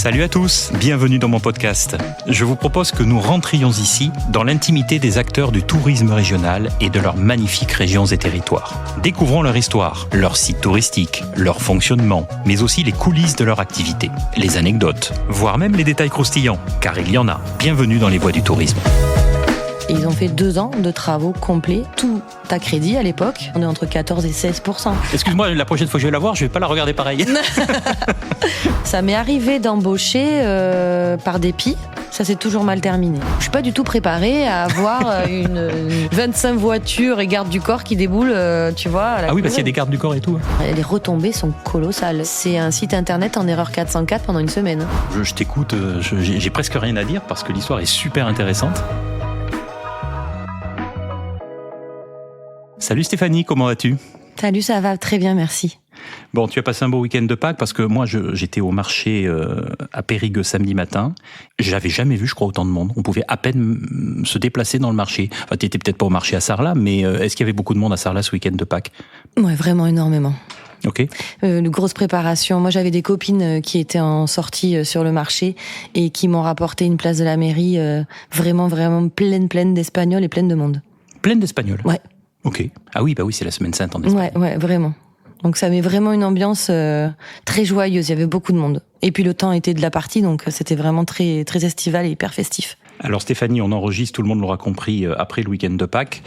Salut à tous, bienvenue dans mon podcast. Je vous propose que nous rentrions ici dans l'intimité des acteurs du tourisme régional et de leurs magnifiques régions et territoires. Découvrons leur histoire, leurs sites touristiques, leur fonctionnement, mais aussi les coulisses de leur activité, les anecdotes, voire même les détails croustillants, car il y en a. Bienvenue dans les voies du tourisme. Et ils ont fait 2 ans de travaux complets, tout à crédit à l'époque. On est entre 14 et 16%. Excuse-moi, la prochaine fois que je vais la voir, je vais pas la regarder pareil. Ça m'est arrivé d'embaucher par dépit. Ça s'est toujours mal terminé. Je suis pas du tout préparée à avoir une 25 voitures et gardes du corps qui déboulent, tu vois. Ah oui, parce qu'il y a des gardes du corps et tout. Les retombées sont colossales. C'est un site internet en erreur 404 pendant une semaine. Je t'écoute, j'ai presque rien à dire parce que l'histoire est super intéressante. Salut Stéphanie, comment vas-tu ? Salut, ça va très bien, merci. Bon, tu as passé un beau week-end de Pâques parce que moi, j'étais au marché à Périgueux samedi matin. J'avais jamais vu, je crois, autant de monde. On pouvait à peine se déplacer dans le marché. Enfin, tu n'étais peut-être pas au marché à Sarlat, mais est-ce qu'il y avait beaucoup de monde à Sarlat ce week-end de Pâques ? Ouais, vraiment énormément. Ok. Une grosse préparation. Moi, j'avais des copines qui étaient en sortie sur le marché et qui m'ont rapporté une place de la mairie vraiment pleine d'Espagnols et pleine de monde. Pleine d'Espagnols ? Ouais. Ok. Ah oui, bah oui, c'est la semaine sainte en Espagne. Ouais, vraiment. Donc ça met vraiment une ambiance très joyeuse. Il y avait beaucoup de monde. Et puis le temps était de la partie, donc c'était vraiment très, très estival et hyper festif. Alors Stéphanie, on enregistre, tout le monde l'aura compris, après le week-end de Pâques.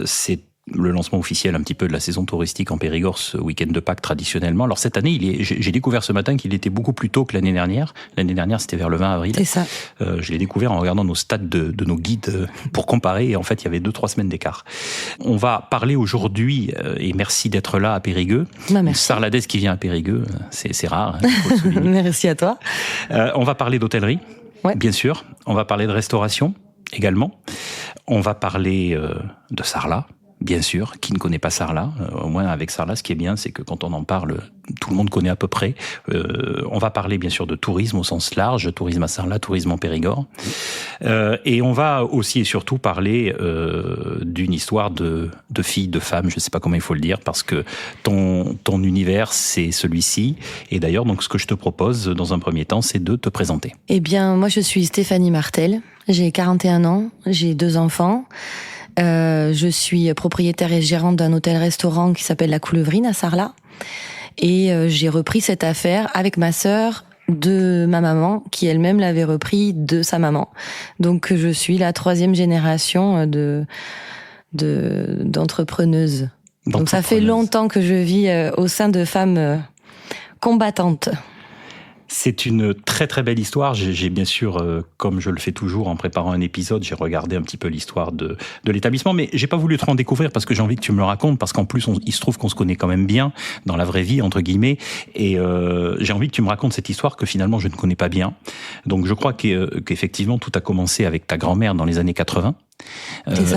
C'est le lancement officiel un petit peu de la saison touristique en Périgord, ce week-end de Pâques traditionnellement. Alors cette année, j'ai découvert ce matin qu'il était beaucoup plus tôt que l'année dernière. L'année dernière, c'était vers le 20 avril. C'est ça. Je l'ai découvert en regardant nos stats de nos guides pour comparer. Et en fait, il y avait 2-3 semaines d'écart. On va parler aujourd'hui, et merci d'être là à Périgueux. Merci. Une sarladaise qui vient à Périgueux, c'est rare, hein, faut le souligner. Merci à toi. On va parler d'hôtellerie, ouais. Bien sûr. On va parler de restauration également. On va parler de Sarlat. Bien sûr, qui ne connaît pas Sarlat, au moins avec Sarlat, ce qui est bien, c'est que quand on en parle, tout le monde connaît à peu près. On va parler bien sûr de tourisme au sens large, tourisme à Sarlat, tourisme en Périgord. Et on va aussi et surtout parler d'une histoire de filles, de femmes, je ne sais pas comment il faut le dire, parce que ton univers, c'est celui-ci. Et d'ailleurs, donc, ce que je te propose dans un premier temps, c'est de te présenter. Eh bien, moi, je suis Stéphanie Martel, j'ai 41 ans, j'ai 2 enfants. Je suis propriétaire et gérante d'un hôtel-restaurant qui s'appelle La Coulevrine à Sarlat. Et j'ai repris cette affaire avec ma sœur de ma maman, qui elle-même l'avait repris de sa maman. Donc je suis la 3e génération d'entrepreneuses. Donc ça fait longtemps que je vis au sein de femmes combattantes. C'est une très très belle histoire. J'ai bien sûr, comme je le fais toujours en préparant un épisode, j'ai regardé un petit peu l'histoire de l'établissement, mais j'ai pas voulu trop en découvrir parce que j'ai envie que tu me le racontes, parce qu'en plus il se trouve qu'on se connaît quand même bien dans la vraie vie entre guillemets, et j'ai envie que tu me racontes cette histoire que finalement je ne connais pas bien. Donc je crois qu'effectivement tout a commencé avec ta grand-mère dans les années 80.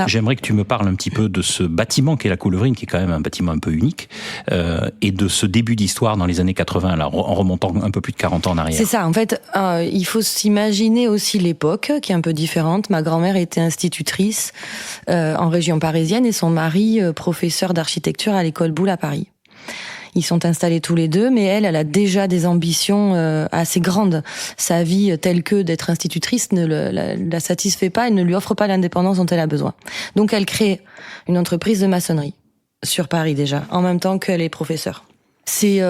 J'aimerais que tu me parles un petit peu de ce bâtiment qu'est la Coulevrine, qui est quand même un bâtiment un peu unique, et de ce début d'histoire dans les années 80, là, en remontant un peu plus de 40 ans en arrière. C'est ça, en fait, il faut s'imaginer aussi l'époque, qui est un peu différente. Ma grand-mère était institutrice en région parisienne et son mari professeur d'architecture à l'école Boulle à Paris. Ils sont installés tous les deux, mais elle a déjà des ambitions assez grandes. Sa vie, telle que d'être institutrice, ne la satisfait pas, elle ne lui offre pas l'indépendance dont elle a besoin. Donc elle crée une entreprise de maçonnerie, sur Paris déjà, en même temps qu'elle est professeure. Ces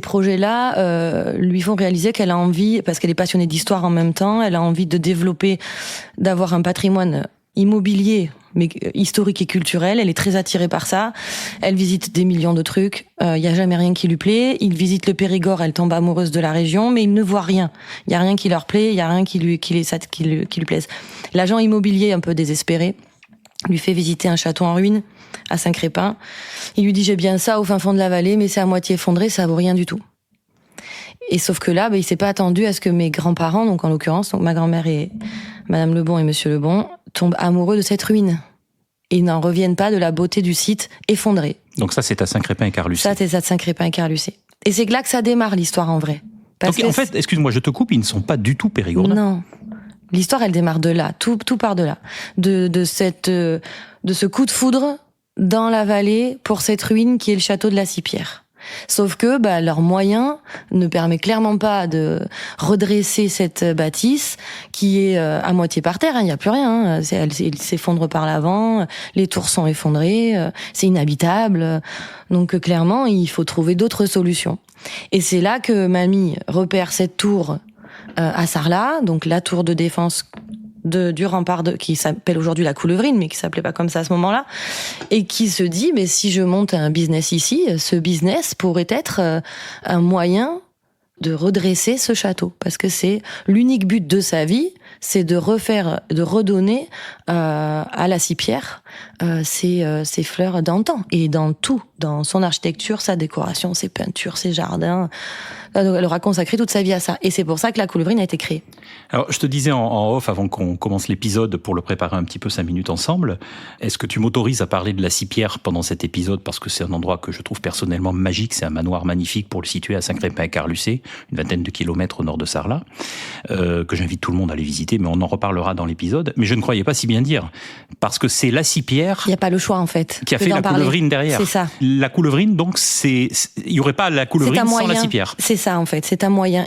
projets-là lui font réaliser qu'elle a envie, parce qu'elle est passionnée d'histoire en même temps, elle a envie de développer, d'avoir un patrimoine immobilier, mais historique et culturel. Elle est très attirée par ça. Elle visite des millions de trucs. Il y a jamais rien qui lui plaît. Il visite le Périgord. Elle tombe amoureuse de la région, mais il ne voit rien. Il y a rien qui leur plaît. Il y a rien qui lui plaise. L'agent immobilier, un peu désespéré, lui fait visiter un château en ruine à Saint-Crépin. Il lui dit: j'ai bien ça au fin fond de la vallée, mais c'est à moitié effondré, ça vaut rien du tout. Et sauf que là, il s'est pas attendu à ce que mes grands-parents, donc en l'occurrence, donc ma grand-mère et Madame Lebon et Monsieur Lebon, tombent amoureux de cette ruine. Et n'en reviennent pas de la beauté du site effondré. Donc ça, c'est à Saint-Crépin et Carlucé. Ça, c'est à Saint-Crépin et Carlucé. Et c'est là que ça démarre, l'histoire, en vrai. Donc en fait, excuse-moi, je te coupe, ils ne sont pas du tout périgordins. Non. L'histoire, elle démarre de là. Tout part de là. De ce coup de foudre dans la vallée pour cette ruine qui est le château de la Sipierre. Sauf que leurs moyens ne permettent clairement pas de redresser cette bâtisse qui est à moitié par terre. Il n'y a plus rien. Elle s'effondre par l'avant. Les tours sont effondrées. C'est inhabitable. Donc clairement, il faut trouver d'autres solutions. Et c'est là que Mamie repère cette tour à Sarlat, donc la tour de défense du rempart qui s'appelle aujourd'hui la Coulevrine, mais qui s'appelait pas comme ça à ce moment-là, et qui se dit, mais si je monte un business ici, ce business pourrait être un moyen de redresser ce château, parce que c'est l'unique but de sa vie, c'est de redonner à la Sipierre ses fleurs d'antan, et dans tout, dans son architecture, sa décoration, ses peintures, ses jardins. Elle aura consacré toute sa vie à ça. Et c'est pour ça que la Coulevrine a été créée. Alors, je te disais en off, avant qu'on commence l'épisode, pour le préparer un petit peu 5 minutes ensemble, est-ce que tu m'autorises à parler de la Sipierre pendant cet épisode, parce que c'est un endroit que je trouve personnellement magique, c'est un manoir magnifique pour le situer à Saint-Crépin-Carlucé, une vingtaine de kilomètres au nord de Sarlat, que j'invite tout le monde à aller visiter, mais on en reparlera dans l'épisode. Mais je ne croyais pas si bien dire, parce que c'est la Sipierre... Il n'y a pas le choix, en fait. Qui a fait la Coulevrine derrière. C'est ça. La Coulevrine, donc, il n'y aurait pas la Coulevrine sans la Sipierre. C'est ça, en fait. C'est un moyen.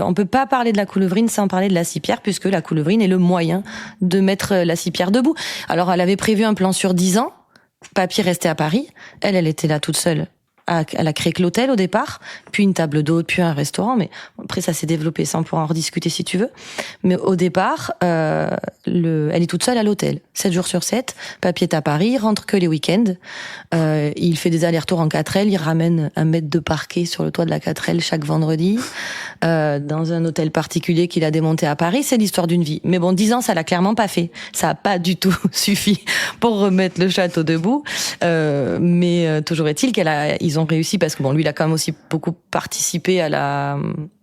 On peut pas parler de la Coulevrine sans parler de la Sipierre, puisque la Coulevrine est le moyen de mettre la Sipierre debout. Alors, elle avait prévu un plan sur 10 ans. Papy restait à Paris. Elle était là toute seule. Elle a créé que l'hôtel au départ, puis une table d'hôte, puis un restaurant, mais après ça s'est développé, ça on pourra en rediscuter si tu veux. Mais au départ, elle est toute seule à l'hôtel, 7 jours sur 7, Papy est à Paris, il rentre que les week-ends, il fait des allers-retours en 4L, il ramène un mètre de parquet sur le toit de la 4L chaque vendredi, dans un hôtel particulier qu'il a démonté à Paris, c'est l'histoire d'une vie. Mais bon, 10 ans, ça l'a clairement pas fait, ça a pas du tout suffi pour remettre le château debout, mais toujours est-il ils ont réussi parce que lui, il a quand même aussi beaucoup participé à la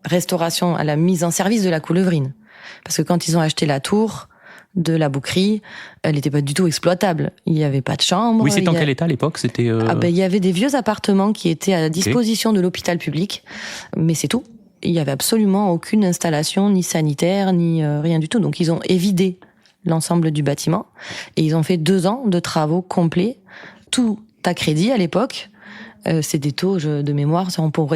restauration, à la mise en service de la Coulevrine. Parce que quand ils ont acheté la tour de la Bouquerie, elle n'était pas du tout exploitable. Il n'y avait pas de chambre. Oui, c'était en quel état à l'époque? C'était il y avait des vieux appartements qui étaient à la disposition de l'hôpital public, mais c'est tout. Il n'y avait absolument aucune installation, ni sanitaire, ni rien du tout. Donc ils ont évidé l'ensemble du bâtiment et ils ont fait 2 ans de travaux complets, tout à crédit à l'époque. C'est des taux de mémoire,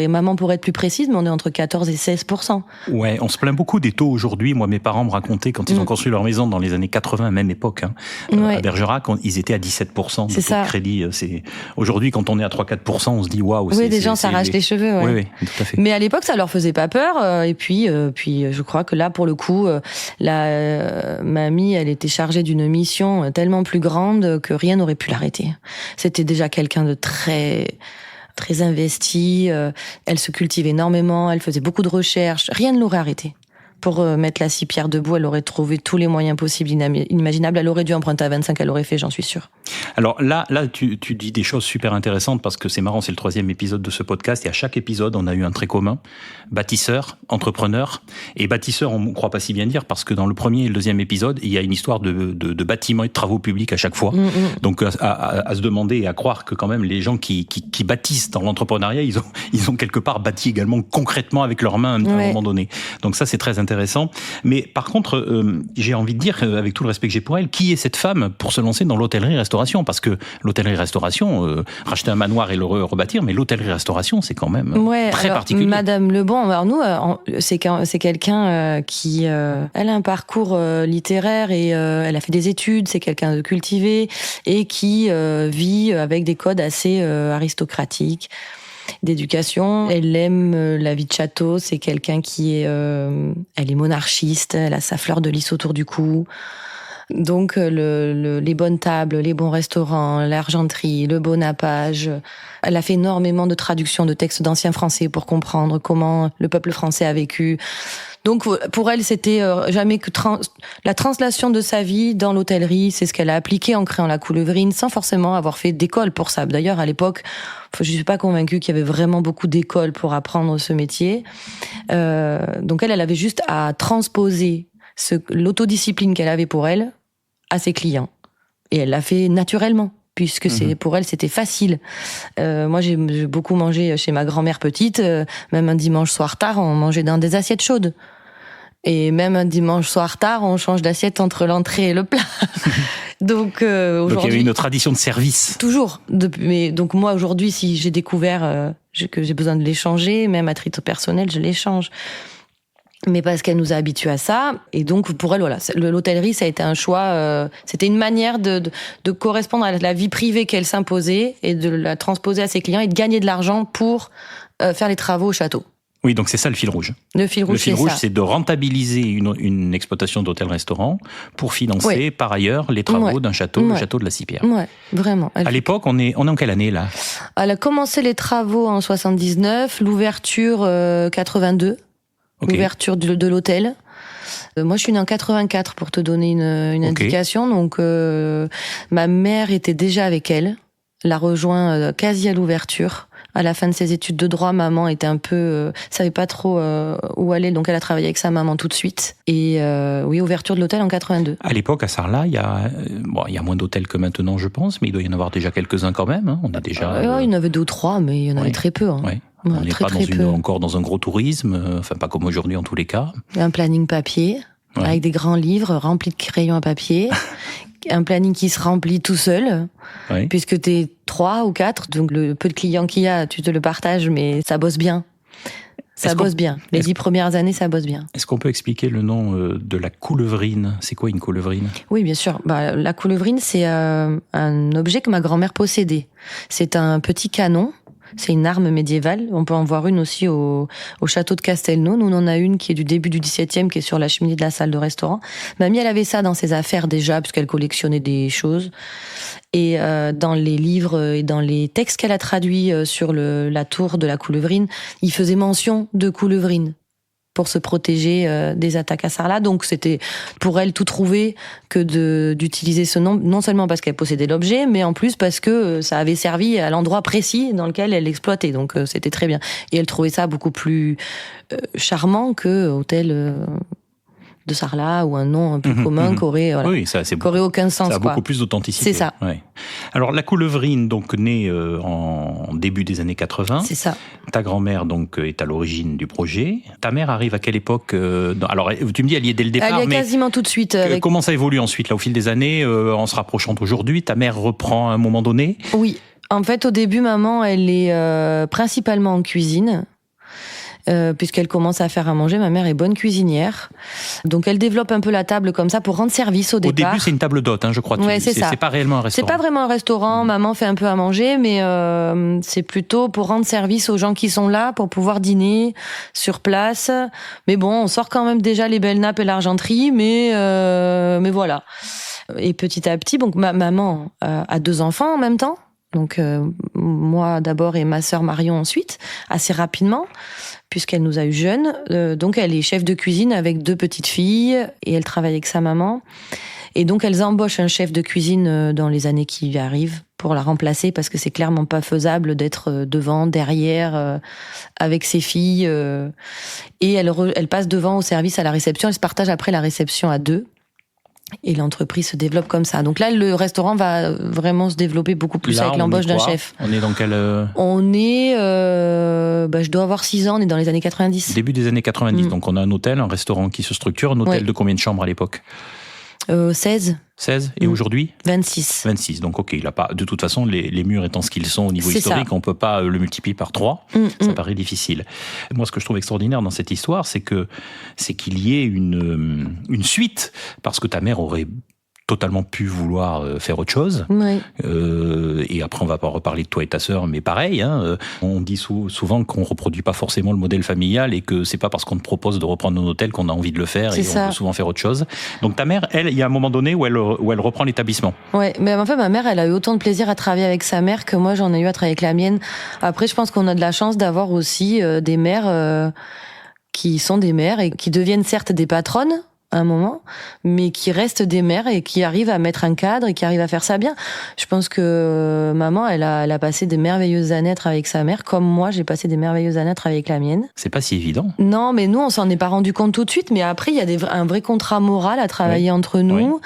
maman pourrait être plus précise, mais on est entre 14 et 16%. Ouais, on se plaint beaucoup des taux aujourd'hui. Moi, mes parents me racontaient quand ils ont construit leur maison dans les années 80, même époque, à Bergerac, ils étaient à 17% de taux de crédit. Aujourd'hui, quand on est à 3-4%, on se dit waouh. Oui, des gens s'arrachent les cheveux. Oui, tout à fait. Mais à l'époque, ça leur faisait pas peur. Et puis, je crois que là, pour le coup, la mamie, elle était chargée d'une mission tellement plus grande que rien n'aurait pu l'arrêter. C'était déjà quelqu'un de très investie, elle se cultive énormément, elle faisait beaucoup de recherches, rien ne l'aurait arrêtée. Pour mettre la Sipierre debout, elle aurait trouvé tous les moyens possibles, inimaginables. Elle aurait dû emprunter à 25, elle l'aurait fait, j'en suis sûre. Alors là, tu dis des choses super intéressantes parce que c'est marrant, c'est le 3e épisode de ce podcast et à chaque épisode, on a eu un trait commun. Bâtisseur, entrepreneur. Et bâtisseur, on ne croit pas si bien dire parce que dans le 1er et le 2e épisode, il y a une histoire de bâtiments et de travaux publics à chaque fois. Donc à se demander et à croire que quand même les gens qui bâtissent dans l'entrepreneuriat, ils ont quelque part bâti également concrètement avec leurs mains à un moment donné. Donc ça, c'est très intéressant. Mais par contre, j'ai envie de dire, avec tout le respect que j'ai pour elle, qui est cette femme pour se lancer dans l'hôtellerie-restauration? Parce que l'hôtellerie-restauration, racheter un manoir et le rebâtir, mais l'hôtellerie-restauration, c'est quand même très particulier. Madame Lebon, alors nous, c'est quelqu'un qui elle a un parcours littéraire et elle a fait des études, c'est quelqu'un de cultivé et qui vit avec des codes assez aristocratiques d'éducation. Elle aime la vie de château, c'est quelqu'un qui est elle est monarchiste, elle a sa fleur de lys autour du cou. Donc les bonnes tables, les bons restaurants, l'argenterie, le beau nappage. Elle a fait énormément de traductions de textes d'anciens français pour comprendre comment le peuple français a vécu. Donc pour elle, c'était jamais que la translation de sa vie dans l'hôtellerie, c'est ce qu'elle a appliqué en créant la Coulevrine, sans forcément avoir fait d'école pour ça. D'ailleurs, à l'époque, je suis pas convaincue qu'il y avait vraiment beaucoup d'écoles pour apprendre ce métier. Donc elle avait juste à transposer l'autodiscipline qu'elle avait pour elle à ses clients. Et elle l'a fait naturellement, puisque pour elle, c'était facile. Moi, j'ai beaucoup mangé chez ma grand-mère petite, même un dimanche soir tard, on mangeait dans des assiettes chaudes. Et même un dimanche soir tard, on change d'assiette entre l'entrée et le plat. Donc aujourd'hui, il y avait une tradition de service. Toujours. Donc moi, aujourd'hui, si j'ai découvert... que j'ai besoin de les changer, même à titre personnel, je les change. Mais parce qu'elle nous a habitués à ça, et donc pour elle, voilà, l'hôtellerie, ça a été un choix, c'était une manière de correspondre à la vie privée qu'elle s'imposait, et de la transposer à ses clients, et de gagner de l'argent pour faire les travaux au château. Oui, donc c'est ça le fil rouge. Le fil rouge, c'est de rentabiliser une exploitation d'hôtel-restaurant pour financer par ailleurs les travaux d'un château, le château de la Cipierre. Ouais, vraiment. À l'époque, on est en quelle année là ? Elle a commencé les travaux en 79, l'ouverture 82, l'ouverture de l'hôtel. Moi, je suis née en 84 pour te donner une indication. Donc, ma mère était déjà avec elle, l'a rejoint quasi à l'ouverture. À la fin de ses études de droit, maman était un peu, savait pas trop où aller, donc elle a travaillé avec sa maman tout de suite. Et oui, ouverture de l'hôtel en 82. À l'époque, à Sarlat, il y a moins d'hôtels que maintenant, je pense, mais il doit y en avoir déjà quelques-uns quand même. Hein. On a déjà. Il y en avait 2 ou 3, mais il y en avait très peu. Hein. Ouais. On n'est pas encore dans un gros tourisme, enfin pas comme aujourd'hui en tous les cas. Un planning papier, avec des grands livres remplis de crayons à papier. Un planning qui se remplit tout seul, puisque t'es 3 ou 4, donc le peu de clients qu'il y a, tu te le partages, mais ça bosse bien. Ça bosse bien. Les 10 premières années, ça bosse bien. Est-ce qu'on peut expliquer le nom de la coulevrine ? C'est quoi une coulevrine ? Oui, bien sûr. La coulevrine, c'est un objet que ma grand-mère possédait. C'est un petit canon. C'est une arme médiévale. On peut en voir une aussi au château de Castelnau. Nous, on en a une qui est du début du XVIIe, qui est sur la cheminée de la salle de restaurant. Mamie, elle avait ça dans ses affaires déjà, puisqu'elle collectionnait des choses. Et dans les livres et dans les textes qu'elle a traduits sur la tour de la coulevrine, il faisait mention de coulevrine pour se protéger des attaques à Sarlat. Donc c'était pour elle tout trouvé que d'utiliser ce nom, non seulement parce qu'elle possédait l'objet, mais en plus parce que ça avait servi à l'endroit précis dans lequel elle l'exploitait. Donc c'était très bien. Et elle trouvait ça beaucoup plus charmant que hôtel de Sarlat ou un nom un peu commun qui aurait aucun sens. Ça a beaucoup plus d'authenticité. C'est ça. Ouais. Alors la coulevrine, donc née en début des années 80. C'est ça. Ta grand-mère donc est à l'origine du projet. Ta mère arrive à quelle époque Alors tu me dis elle y est dès le départ. Elle y est quasiment tout de suite. Comment ça évolue ensuite là au fil des années en se rapprochant d'aujourd'hui? Ta mère reprend à un moment donné? Oui. En fait, au début, maman, elle est principalement en cuisine. Puisqu'elle commence à faire à manger. Ma mère est bonne cuisinière. Donc elle développe un peu la table comme ça pour rendre service au départ. Au début, c'est une table d'hôte, je crois. Ouais, c'est ça. C'est pas réellement un restaurant. C'est pas vraiment un restaurant. Maman fait un peu à manger, mais c'est plutôt pour rendre service aux gens qui sont là, pour pouvoir dîner sur place. Mais bon, on sort quand même déjà les belles nappes et l'argenterie, mais voilà. Et petit à petit, donc maman a 2 enfants en même temps. Donc moi d'abord et ma sœur Marion ensuite, assez rapidement, puisqu'elle nous a eu jeunes. Donc elle est chef de cuisine avec 2 petites filles et elle travaille avec sa maman. Et donc elles embauchent un chef de cuisine dans les années qui arrivent pour la remplacer parce que c'est clairement pas faisable d'être devant, derrière, avec ses filles. Et elle passe devant au service à la réception. Elle se partage après la réception à 2. Et l'entreprise se développe comme ça. Donc là, le restaurant va vraiment se développer beaucoup plus avec l'embauche d'un chef. On est dans quel... On est... je dois avoir 6 ans, on est dans les années 90. Début des années 90. Donc on a un hôtel, un restaurant qui se structure. Un hôtel de combien de chambres à l'époque ? 16. 16 et aujourd'hui 26. 26. Donc ok, il a pas de toute façon les murs étant ce qu'ils sont au niveau historique, on peut pas le multiplier par 3. Ça paraît difficile. Moi, ce que je trouve extraordinaire dans cette histoire, c'est qu'il y ait une suite parce que ta mère aurait totalement pu vouloir faire autre chose. Oui. Et après, on va pas reparler de toi et ta sœur, mais pareil. On dit souvent qu'on reproduit pas forcément le modèle familial et que c'est pas parce qu'on te propose de reprendre un hôtel qu'on a envie de le faire et on peut souvent faire autre chose. Donc ta mère, elle, il y a un moment donné où elle reprend l'établissement. Ouais, mais en fait, ma mère, elle a eu autant de plaisir à travailler avec sa mère que moi, j'en ai eu à travailler avec la mienne. Après, je pense qu'on a de la chance d'avoir aussi des mères qui sont des mères et qui deviennent certes des patronnes à un moment, mais qui restent des mères et qui arrivent à mettre un cadre et qui arrivent à faire ça bien. Je pense que maman, elle a passé des merveilleuses années à travailler avec sa mère, comme moi, j'ai passé des merveilleuses années à travailler avec la mienne. C'est pas si évident. Non, mais nous, on s'en est pas rendu compte tout de suite, mais après, il y a un vrai contrat moral à travailler entre nous. Oui.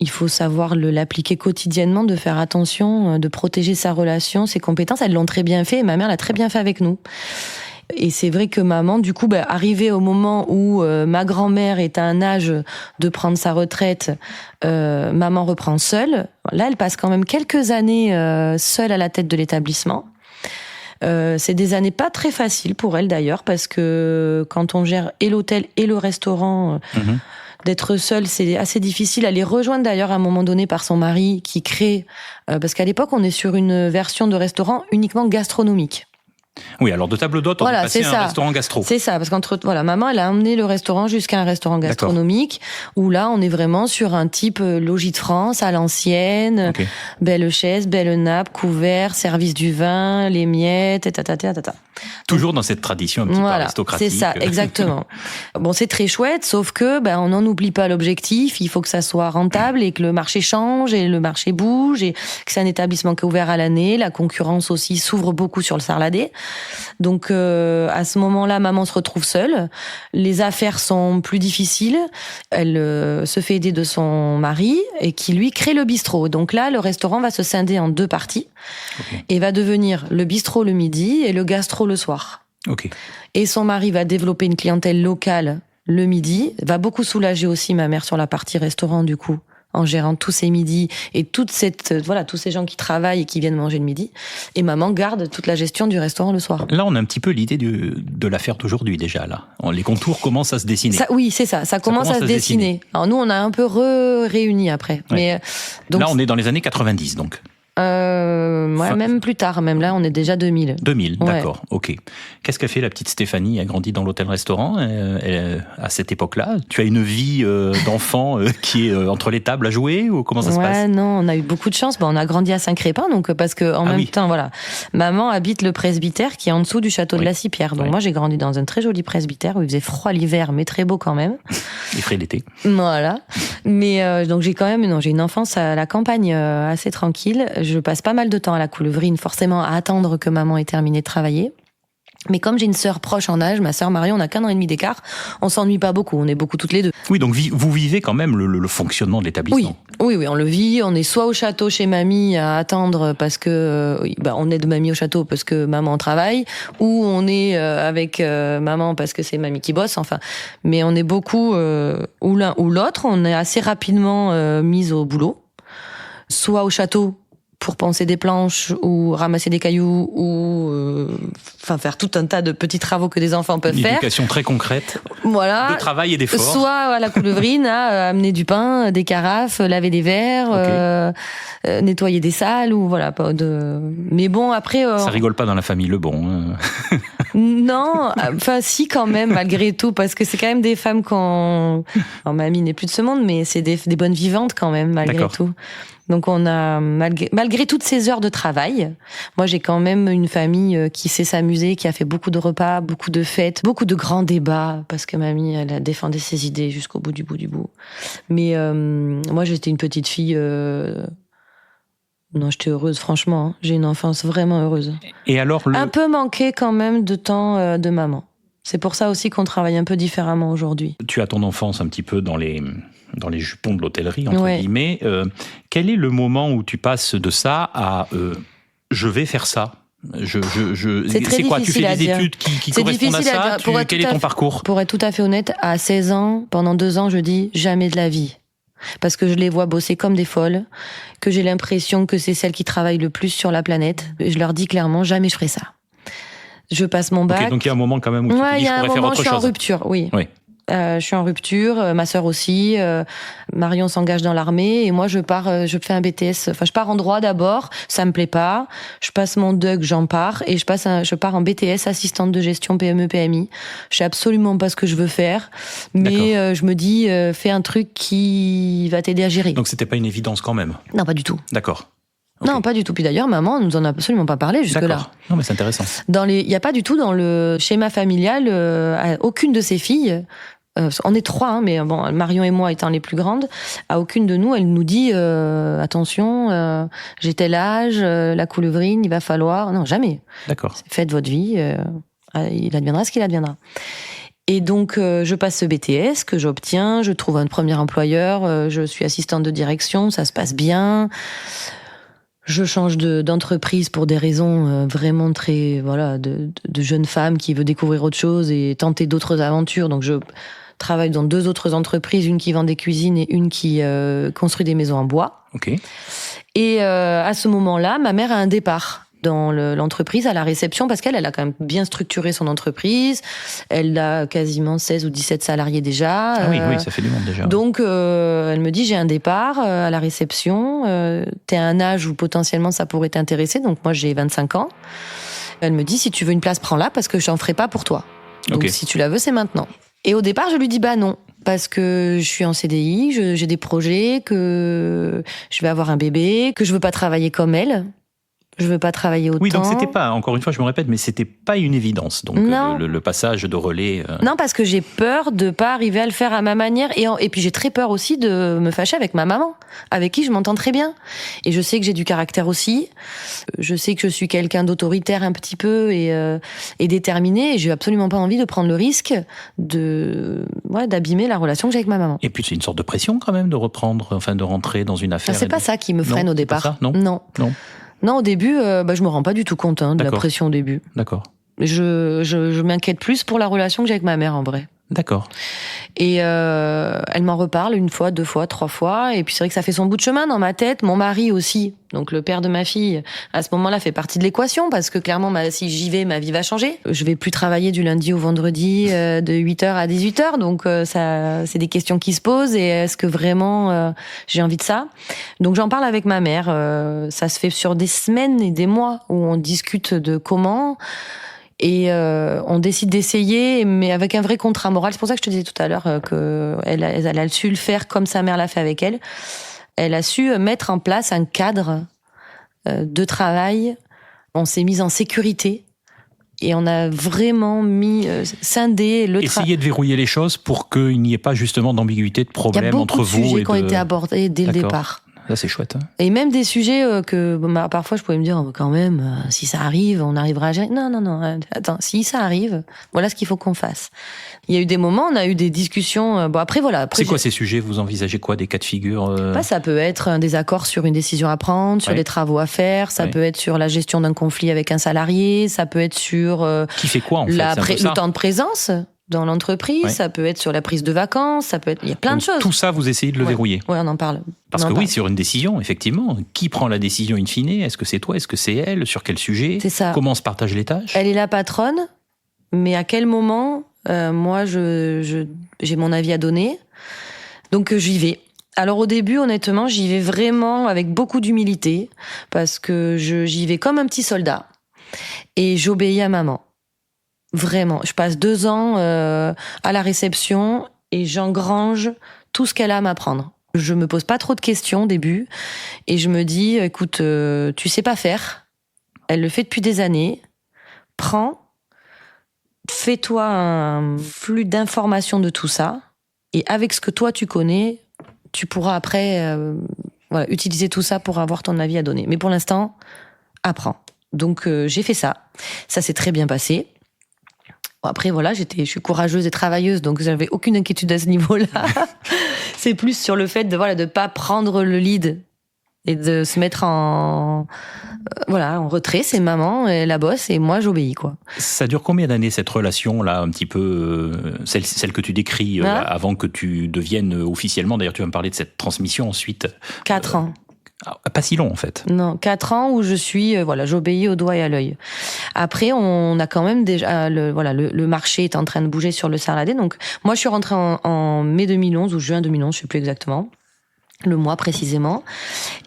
Il faut savoir l'appliquer quotidiennement, de faire attention, de protéger sa relation, ses compétences. Elles l'ont très bien fait et ma mère l'a très bien fait avec nous. Et c'est vrai que maman, du coup, arrivée au moment où ma grand-mère est à un âge de prendre sa retraite, maman reprend seule. Là, elle passe quand même quelques années seule à la tête de l'établissement. C'est des années pas très faciles pour elle d'ailleurs, parce que quand on gère et l'hôtel et le restaurant, d'être seule, c'est assez difficile. Elle est rejointe d'ailleurs à un moment donné par son mari qui crée, parce qu'à l'époque on est sur une version de restaurant uniquement gastronomique. Oui, alors de table d'hôte, on est passé à un restaurant gastro. C'est ça, parce maman, elle a emmené le restaurant jusqu'à un restaurant gastronomique, où là, on est vraiment sur un type logis de France, à l'ancienne, belle chaise, belle nappe, couvert, service du vin, les miettes, Toujours dans cette tradition un petit peu aristocratique. C'est ça, exactement. Bon, c'est très chouette, sauf que, on n'en oublie pas l'objectif, il faut que ça soit rentable et que le marché change et le marché bouge et que c'est un établissement qui est ouvert à l'année, la concurrence aussi s'ouvre beaucoup sur le Sarladé. Donc à ce moment-là, maman se retrouve seule. Les affaires sont plus difficiles. Elle se fait aider de son mari et qui lui crée le bistrot. Donc là, le restaurant va se scinder en 2 parties et va devenir le bistrot le midi et le gastro le soir. Et son mari va développer une clientèle locale le midi, va beaucoup soulager aussi ma mère sur la partie restaurant du coup, en gérant tous ces midis et tous ces gens qui travaillent et qui viennent manger le midi. Et maman garde toute la gestion du restaurant le soir. Là, on a un petit peu l'idée de l'affaire d'aujourd'hui déjà. Là, les contours commencent à se dessiner. Oui, c'est ça. Ça commence à se dessiner. Alors nous, on a un peu réuni après. Ouais. Mais donc, là, on est dans les années 90, donc. Même plus tard, même là, on est déjà 2000. 2000, d'accord, ok. Qu'est-ce qu'a fait la petite Stéphanie? Elle a grandi dans l'hôtel-restaurant à cette époque-là. Tu as une vie d'enfant qui est entre les tables à jouer ou comment ça se passe? Non, on a eu beaucoup de chance. On a grandi à Saint-Crépin, donc parce que en même temps, maman habite le presbytère qui est en dessous du château de la Cipierre. Donc moi, j'ai grandi dans un très joli presbytère où il faisait froid l'hiver, mais très beau quand même. Et frais l'été. Voilà. Mais donc j'ai une enfance à la campagne assez tranquille. Je passe pas mal de temps à la Coulevrine, forcément à attendre que maman ait terminé de travailler. Mais comme j'ai une sœur proche en âge, ma sœur Marion, on a qu'1 an et demi d'écart, on s'ennuie pas beaucoup, on est beaucoup toutes les deux. Oui, donc vous vivez quand même le fonctionnement de l'établissement. Oui, on le vit. On est soit au château chez mamie à attendre parce que on aide mamie au château parce que maman travaille, ou on est avec maman parce que c'est mamie qui bosse. Enfin, mais on est beaucoup ou l'un ou l'autre. On est assez rapidement mise au boulot, soit au château pour poncer des planches ou ramasser des cailloux ou faire tout un tas de petits travaux que des enfants peuvent faire. Une éducation très concrète. Voilà. De travail et d'effort. Soit à la Coulevrine à amener du pain, des carafes, laver des verres, nettoyer des salles ou voilà. Mais bon après. Ça rigole pas dans la famille Lebon. Non, si quand même malgré tout parce que c'est quand même des femmes Alors, mamie n'est plus de ce monde, mais c'est des bonnes vivantes quand même malgré tout. Donc on a malgré toutes ces heures de travail, moi j'ai quand même une famille qui sait s'amuser, qui a fait beaucoup de repas, beaucoup de fêtes, beaucoup de grands débats parce que mamie elle a défendu ses idées jusqu'au bout du bout. Mais moi j'étais une petite fille. Non, j'étais heureuse franchement. Hein. J'ai une enfance vraiment heureuse. Et alors un peu manqué quand même de temps de maman. C'est pour ça aussi qu'on travaille un peu différemment aujourd'hui. Tu as ton enfance un petit peu dans les jupons de l'hôtellerie, entre guillemets. Quel est le moment où tu passes de ça à je vais faire ça? C'est quoi? Tu fais des études qui correspondent à ça? Quel est ton parcours? Pour être tout à fait honnête, à 16 ans, pendant 2 ans, je dis jamais de la vie. Parce que je les vois bosser comme des folles, que j'ai l'impression que c'est celles qui travaillent le plus sur la planète. Je leur dis clairement, jamais je ferai ça. Je passe mon bac. Donc il y a un moment quand même où tu te dis, je pourrais faire autre chose. Je suis en rupture, oui. Je suis en rupture, ma sœur aussi. Marion s'engage dans l'armée et moi je fais un BTS. Enfin, je pars en droit d'abord, ça me plaît pas. Je passe mon DUG, j'en pars et je pars en BTS, assistante de gestion PME PMI. Je sais absolument pas ce que je veux faire, mais je me dis fais un truc qui va t'aider à gérer. Donc c'était pas une évidence quand même. Non, pas du tout. D'accord. Non, pas du tout. Puis d'ailleurs, maman nous en a absolument pas parlé jusque-là. D'accord. Non, mais c'est intéressant. Il y a pas du tout dans le schéma familial aucune de ses filles. On est 3, mais bon, Marion et moi étant les plus grandes, à aucune de nous, elle nous dit attention, j'ai tel âge, la Coulevrine, il va falloir. Non, jamais. D'accord. Faites votre vie, il adviendra ce qu'il adviendra. Et donc, je passe ce BTS que j'obtiens, je trouve un premier employeur, je suis assistante de direction, ça se passe bien. Je change d'entreprise pour des raisons vraiment très de jeune femme qui veut découvrir autre chose et tenter d'autres aventures. Donc je travaille dans 2 autres entreprises, une qui vend des cuisines et une qui construit des maisons en bois. Ok. Et à ce moment-là, ma mère a un départ. dans l'entreprise, à la réception, parce qu'elle a quand même bien structuré son entreprise. Elle a quasiment 16 ou 17 salariés déjà. Ah oui, ça fait du monde déjà. Donc, elle me dit, j'ai un départ à la réception. T'es à un âge où potentiellement ça pourrait t'intéresser. Donc, moi, j'ai 25 ans. Elle me dit, si tu veux une place, prends-la, parce que je n'en ferai pas pour toi. Donc, si tu la veux, c'est maintenant. Et au départ, je lui dis, non. Parce que je suis en CDI, j'ai des projets, que je vais avoir un bébé, que je veux pas travailler comme elle. Je veux pas travailler autant. Oui, donc c'était pas, encore une fois, je me répète, mais c'était pas une évidence. Donc le passage de relais. Non, parce que j'ai peur de pas arriver à le faire à ma manière, et puis j'ai très peur aussi de me fâcher avec ma maman, avec qui je m'entends très bien. Et je sais que j'ai du caractère aussi. Je sais que je suis quelqu'un d'autoritaire un petit peu et déterminé. Et j'ai absolument pas envie de prendre le risque d'abîmer la relation que j'ai avec ma maman. Et puis c'est une sorte de pression quand même de de rentrer dans une affaire. C'est pas ça qui me freine au départ. Pas ça, non. Non, au début, je me rends pas du tout compte de la pression au début. D'accord. Je m'inquiète plus pour la relation que j'ai avec ma mère, en vrai. D'accord. Et elle m'en reparle 1 fois, 2 fois, 3 fois. Et puis c'est vrai que ça fait son bout de chemin dans ma tête. Mon mari aussi, donc le père de ma fille, à ce moment-là fait partie de l'équation, parce que clairement, si j'y vais, ma vie va changer. Je vais plus travailler du lundi au vendredi de 8h à 18h. Donc ça, c'est des questions qui se posent. Et est-ce que vraiment j'ai envie de ça? Donc j'en parle avec ma mère. Ça se fait sur des semaines et des mois où on discute de comment... Et on décide d'essayer, mais avec un vrai contrat moral. C'est pour ça que je te disais tout à l'heure qu'elle a su le faire comme sa mère l'a fait avec elle. Elle a su mettre en place un cadre de travail. On s'est mis en sécurité et on a vraiment scindé le travail. Essayer de verrouiller les choses pour qu'il n'y ait pas justement d'ambiguïté, de problème entre vous. Il y a beaucoup de sujets qui ont été abordés dès le départ. Ça, c'est chouette. Hein. Et même des sujets que parfois je pouvais me dire, quand même, si ça arrive, on arrivera à gérer. Non, attends, si ça arrive, voilà ce qu'il faut qu'on fasse. Il y a eu des moments, on a eu des discussions. Après, voilà. C'est quoi ces sujets? Vous envisagez quoi? Des cas de figure Ça peut être un désaccord sur une décision à prendre, sur les travaux à faire, ça peut être sur la gestion d'un conflit avec un salarié, ça peut être sur... Qui fait quoi, en fait? Le temps de présence dans l'entreprise, ça peut être sur la prise de vacances, ça peut être... Il y a plein de choses. Tout ça, vous essayez de le verrouiller? Oui, on en parle. Parce que sur une décision, effectivement, qui prend la décision in fine? Est-ce que c'est toi? Est-ce que c'est elle? Sur quel sujet? C'est ça. Comment on se partage les tâches? Elle est la patronne, mais à quel moment, moi, j'ai mon avis à donner. Donc, j'y vais. Alors, au début, honnêtement, j'y vais vraiment avec beaucoup d'humilité, parce que j'y vais comme un petit soldat. Et j'obéis à maman. Vraiment. Je passe 2 ans à la réception et j'engrange tout ce qu'elle a à m'apprendre. Je me pose pas trop de questions au début et je me dis, écoute, tu sais pas faire. Elle le fait depuis des années. Prends, fais-toi un flux d'informations de tout ça et avec ce que toi tu connais, tu pourras après utiliser tout ça pour avoir ton avis à donner. Mais pour l'instant, apprends. Donc j'ai fait ça. Ça s'est très bien passé. Après, voilà, je suis courageuse et travailleuse, donc j'avais aucune inquiétude à ce niveau-là. C'est plus sur le fait de pas prendre le lead et de se mettre en retrait. C'est maman, elle la bosse et moi j'obéis, quoi. Ça dure combien d'années cette relation-là, un petit peu celle que tu décris avant que tu deviennes officiellement? D'ailleurs, tu vas me parler de cette transmission ensuite. 4 ans. Pas si long, en fait. Non, 4 ans où je suis, j'obéis au doigt et à l'œil. Après, on a quand même déjà, le marché est en train de bouger sur le Sarladé. Donc, moi, je suis rentrée en mai 2011 ou juin 2011, je sais plus exactement. Le mois précisément.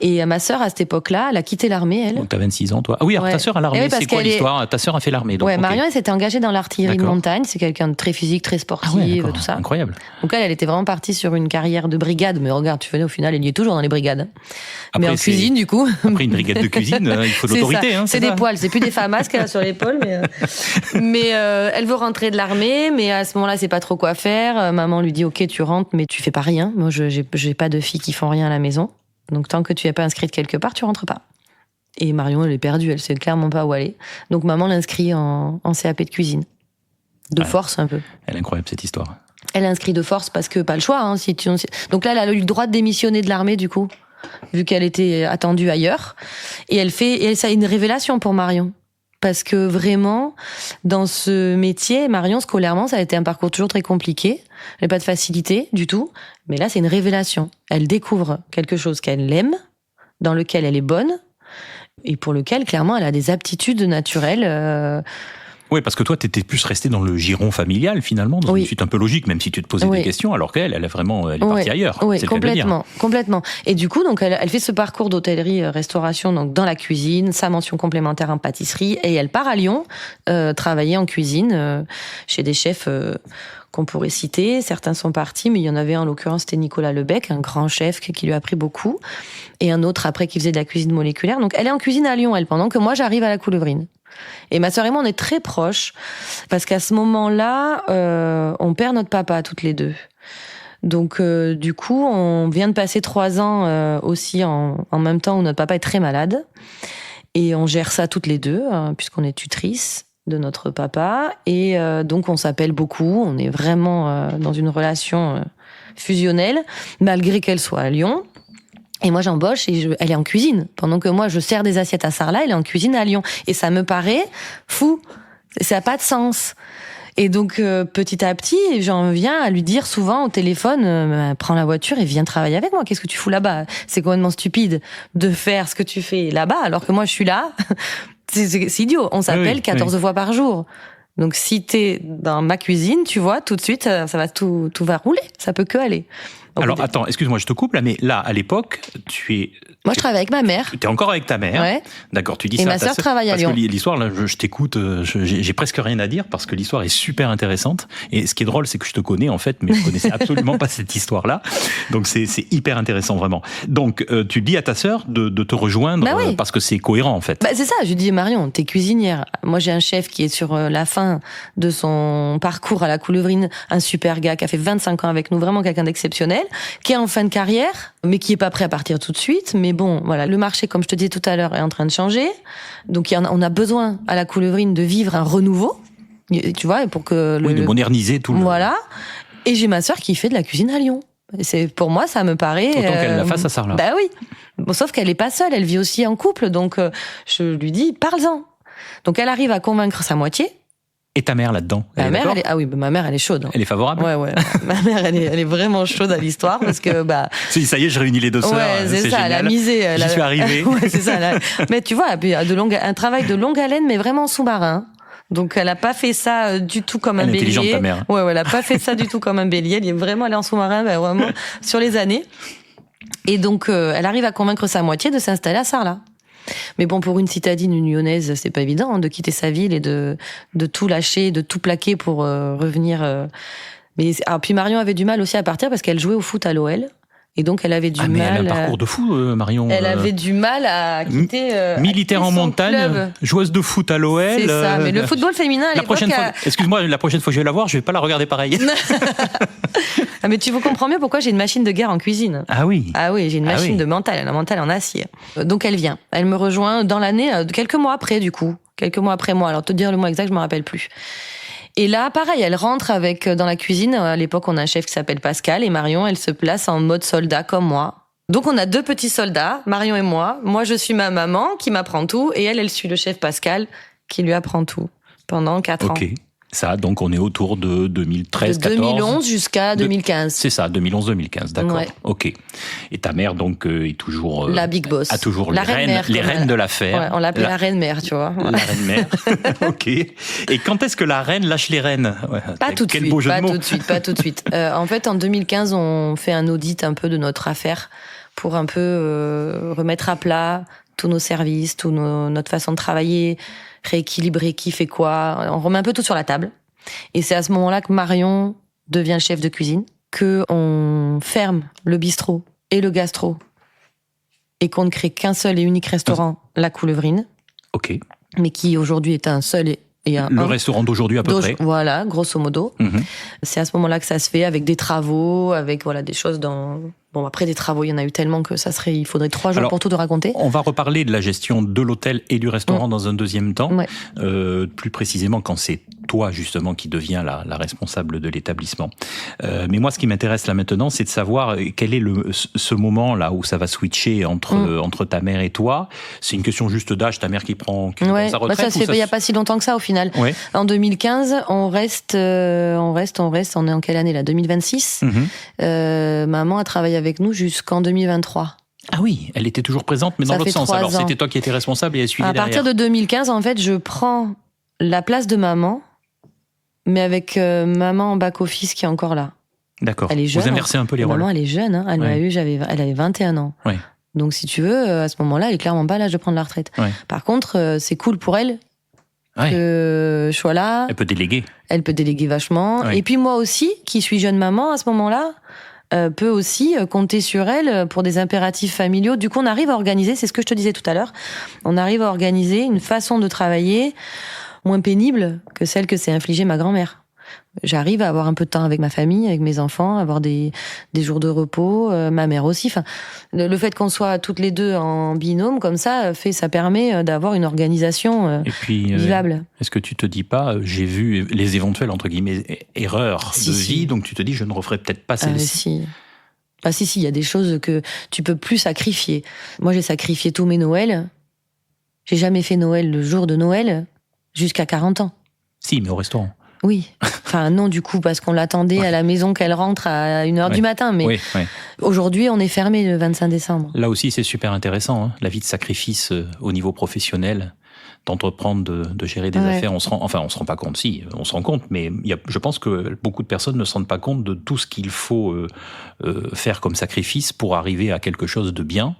Et ma sœur, à cette époque-là, elle a quitté l'armée, elle. Donc, t'as 26 ans, toi. Ah oui, alors ta sœur à l'armée, c'est quoi l'histoire? Ta sœur a fait l'armée. Donc, Marion, elle s'était engagée dans l'artillerie de montagne. C'est quelqu'un de très physique, très sportive, tout ça. Incroyable. Donc elle était vraiment partie sur une carrière de brigade. Mais regarde, tu venais au final, elle y est toujours dans les brigades. Après, mais en cuisine, du coup. Après une brigade de cuisine, il faut de l'autorité. C'est des poils, c'est plus des FAMAS qu'elle a sur l'épaule. Mais elle veut rentrer de l'armée, mais à ce moment-là, c'est pas trop quoi faire. Maman lui dit, ok, tu rentres, mais tu fais pas rien. Moi, j'ai pas de filles qui font rien à la maison. Donc, tant que tu n'es pas inscrite quelque part, tu rentres pas. Et Marion, elle est perdue, elle sait clairement pas où aller. Donc, maman l'inscrit en CAP de cuisine. De force, un peu. Elle est incroyable, cette histoire. Elle l'inscrit de force parce que pas le choix. Donc là, elle a eu le droit de démissionner de l'armée, du coup, vu qu'elle était attendue ailleurs. Et ça a une révélation pour Marion. Parce que vraiment, dans ce métier, Marion, scolairement, ça a été un parcours toujours très compliqué. Elle n'a pas de facilité du tout. Mais là, c'est une révélation. Elle découvre quelque chose qu'elle aime, dans lequel elle est bonne, et pour lequel, clairement, elle a des aptitudes naturelles. Oui, parce que toi, tu étais plus resté dans le giron familial, finalement, dans une suite un peu logique, même si tu te posais des questions, alors qu'elle, elle est partie ailleurs. Oui, complètement. Et du coup, donc, elle fait ce parcours d'hôtellerie-restauration donc dans la cuisine, sa mention complémentaire en pâtisserie, et elle part à Lyon travailler en cuisine chez des chefs qu'on pourrait citer. Certains sont partis, mais il y en avait un, en l'occurrence, c'était Nicolas Lebec, un grand chef qui lui a appris beaucoup, et un autre après qui faisait de la cuisine moléculaire. Donc, elle est en cuisine à Lyon, elle, pendant que moi, j'arrive à la Coulevrine. Et ma sœur et moi, on est très proches, parce qu'à ce moment-là, on perd notre papa toutes les deux. Donc, du coup, on vient de passer 3 ans aussi en même temps où notre papa est très malade. Et on gère ça toutes les deux, puisqu'on est tutrice de notre papa. Et donc, on s'appelle beaucoup. On est vraiment dans une relation fusionnelle, malgré qu'elle soit à Lyon. Et moi, j'embauche et elle est en cuisine. Pendant que moi, je sers des assiettes à Sarlat, elle est en cuisine à Lyon. Et ça me paraît fou. Ça n'a pas de sens. Et donc, petit à petit, j'en viens à lui dire souvent au téléphone, prends la voiture et viens travailler avec moi. Qu'est-ce que tu fous là-bas? C'est complètement stupide de faire ce que tu fais là-bas, alors que moi, je suis là. C'est idiot. On s'appelle 14 fois par jour. Donc, si t'es dans ma cuisine, tu vois, tout de suite, ça va tout va rouler. Ça peut que aller. Alors, attends, excuse-moi, je te coupe là, mais là, à l'époque, Moi, je travaille avec ma mère. Tu es encore avec ta mère. Ouais. D'accord, tu dis et ça. Et ma sœur travaille à Lyon. Parce que l'histoire, là, je t'écoute, j'ai presque rien à dire parce que l'histoire est super intéressante. Et ce qui est drôle, c'est que je te connais, en fait, mais je connaissais absolument pas cette histoire-là. Donc, c'est hyper intéressant, vraiment. Donc, tu dis à ta sœur de te rejoindre parce que c'est cohérent, en fait. C'est ça, je lui dis, Marion, t'es cuisinière. Moi, j'ai un chef qui est sur la fin de son parcours à la Coulevrine, un super gars qui a fait 25 ans avec nous, vraiment quelqu'un d'exceptionnel, qui est en fin de carrière, mais qui est pas prêt à partir tout de suite. Mais bon, voilà, le marché, comme je te disais tout à l'heure, est en train de changer. Donc, on a besoin à la Coulevrine de vivre un renouveau, tu vois, et pour que de moderniser tout le... Voilà. Et j'ai ma sœur qui fait de la cuisine à Lyon. Pour moi, ça me paraît... Autant qu'elle la fasse à Sarlat. Bah oui. Bon, sauf qu'elle est pas seule, elle vit aussi en couple. Donc, je lui dis, parle-en. Donc, elle arrive à convaincre sa moitié. Et ta mère là-dedans? Ma mère, ma mère, elle est chaude. Elle est favorable? Ouais. Ma mère, elle est vraiment chaude à l'histoire parce que, ça y est, je réunis les deux sœurs. Ouais, c'est ça, génial. Elle a misé. J'y suis arrivé. Ouais, c'est ça. Mais tu vois, un travail de longue haleine, mais vraiment sous-marin. Donc, elle a pas fait ça du tout comme un bélier. Elle est intelligente, ta mère. Ouais, elle a pas fait ça du tout comme un bélier. Elle est vraiment allée en sous-marin, vraiment, sur les années. Et donc, elle arrive à convaincre sa moitié de s'installer à Sarlat. Mais bon, pour une citadine, une lyonnaise, c'est pas évident de quitter sa ville et de tout lâcher, de tout plaquer pour revenir. Puis Marion avait du mal aussi à partir parce qu'elle jouait au foot à l'OL. Et donc, elle avait du mal. Mais elle a un parcours de fou, Marion. Elle avait du mal à quitter. Militaire en montagne, club. Joueuse de foot à l'OL. C'est ça, mais le football féminin à l'époque. Excuse-moi, la prochaine fois que je vais la voir, je vais pas la regarder pareil. Mais tu comprends mieux pourquoi j'ai une machine de guerre en cuisine. Ah oui. Ah oui, j'ai une machine de mental, un mental en acier. Donc elle vient. Elle me rejoint dans l'année, quelques mois après, du coup. Quelques mois après moi. Alors, te dire le mois exact, je me rappelle plus. Et là, pareil, elle rentre dans la cuisine. À l'époque, on a un chef qui s'appelle Pascal et Marion, elle se place en mode soldat comme moi. Donc, on a 2 petits soldats, Marion et moi. Moi, je suis ma maman qui m'apprend tout et elle suit le chef Pascal qui lui apprend tout pendant 4 ans. Ok. Ça, donc on est autour de 2013, 14. De 2011 jusqu'à 2015. C'est ça, 2011-2015, d'accord. Ouais. Ok. Et ta mère, donc, est toujours... la big boss. A toujours la les reines de l'affaire. Ouais, on l'appelait la reine-mère, tu vois. La reine-mère. Ok. Et quand est-ce que la reine lâche les rênes? Pas tout de suite. Pas tout de suite. En fait, en 2015, on fait un audit un peu de notre affaire pour un peu remettre à plat tous nos services, notre façon de travailler, rééquilibrer qui fait quoi. On remet un peu tout sur la table. Et c'est à ce moment-là que Marion devient chef de cuisine, qu'on ferme le bistrot et le gastro et qu'on ne crée qu'un seul et unique restaurant, la Coulevrine. Ok. Mais qui aujourd'hui est un seul et un... Le restaurant d'aujourd'hui à peu près. Voilà, grosso modo. Mm-hmm. C'est à ce moment-là que ça se fait avec des travaux, avec des choses dans... Bon, après, des travaux, il y en a eu tellement que il faudrait 3 jours pour tout te raconter. On va reparler de la gestion de l'hôtel et du restaurant dans un deuxième temps. Ouais. Plus précisément, quand c'est toi, justement, qui deviens la responsable de l'établissement. Mais moi, ce qui m'intéresse là maintenant, c'est de savoir quel est ce moment-là où ça va switcher entre ta mère et toi. C'est une question juste d'âge, ta mère qui prend sa retraite. Ça se fait il n'y a pas si longtemps que ça, au final. Ouais. En 2015, on est en quelle année, là? 2026. Mm-hmm. Maman a travaillé avec nous jusqu'en 2023. Ah oui, elle était toujours présente, mais dans Ça l'autre fait sens. 3 Alors ans. c'était toi qui étais responsable et elle suivait À derrière. partir de 2015, en fait, je prends la place de maman, mais avec maman en back-office qui est encore là. D'accord. Elle est jeune. Vous inversez un peu les rôles. Maman, elle est jeune. Hein. Elle m'a eu, elle avait 21 ans. Ouais. Donc, si tu veux, à ce moment-là, elle est clairement pas à l'âge de prendre la retraite. Ouais. Par contre, c'est cool pour elle que je sois là. Elle peut déléguer. Elle peut déléguer vachement. Ouais. Et puis moi aussi, qui suis jeune maman à ce moment-là, peut aussi compter sur elle pour des impératifs familiaux. Du coup, on arrive à organiser, c'est ce que je te disais tout à l'heure, on arrive à organiser une façon de travailler moins pénible que celle que s'est infligée ma grand-mère. J'arrive à avoir un peu de temps avec ma famille, avec mes enfants, avoir des jours de repos, ma mère aussi. Enfin, le fait qu'on soit toutes les deux en binôme comme ça permet d'avoir une organisation Et puis, vivable. Est-ce que tu te dis pas, j'ai vu les éventuelles entre guillemets erreurs de vie, donc tu te dis je ne referai peut-être pas celle-ci. Si, il y a des choses que tu peux plus sacrifier. Moi, j'ai sacrifié tous mes Noëls. J'ai jamais fait Noël le jour de Noël jusqu'à 40 ans. Si, mais au restaurant. Oui. Enfin, non, du coup, parce qu'on l'attendait à la maison qu'elle rentre à 1h du matin. Mais aujourd'hui, on est fermé le 25 décembre. Là aussi, c'est super intéressant, hein, la vie de sacrifice au niveau professionnel, d'entreprendre, de gérer des affaires. On se rend pas compte, si, on se rend compte, mais je pense que beaucoup de personnes ne se rendent pas compte de tout ce qu'il faut faire comme sacrifice pour arriver à quelque chose de bien,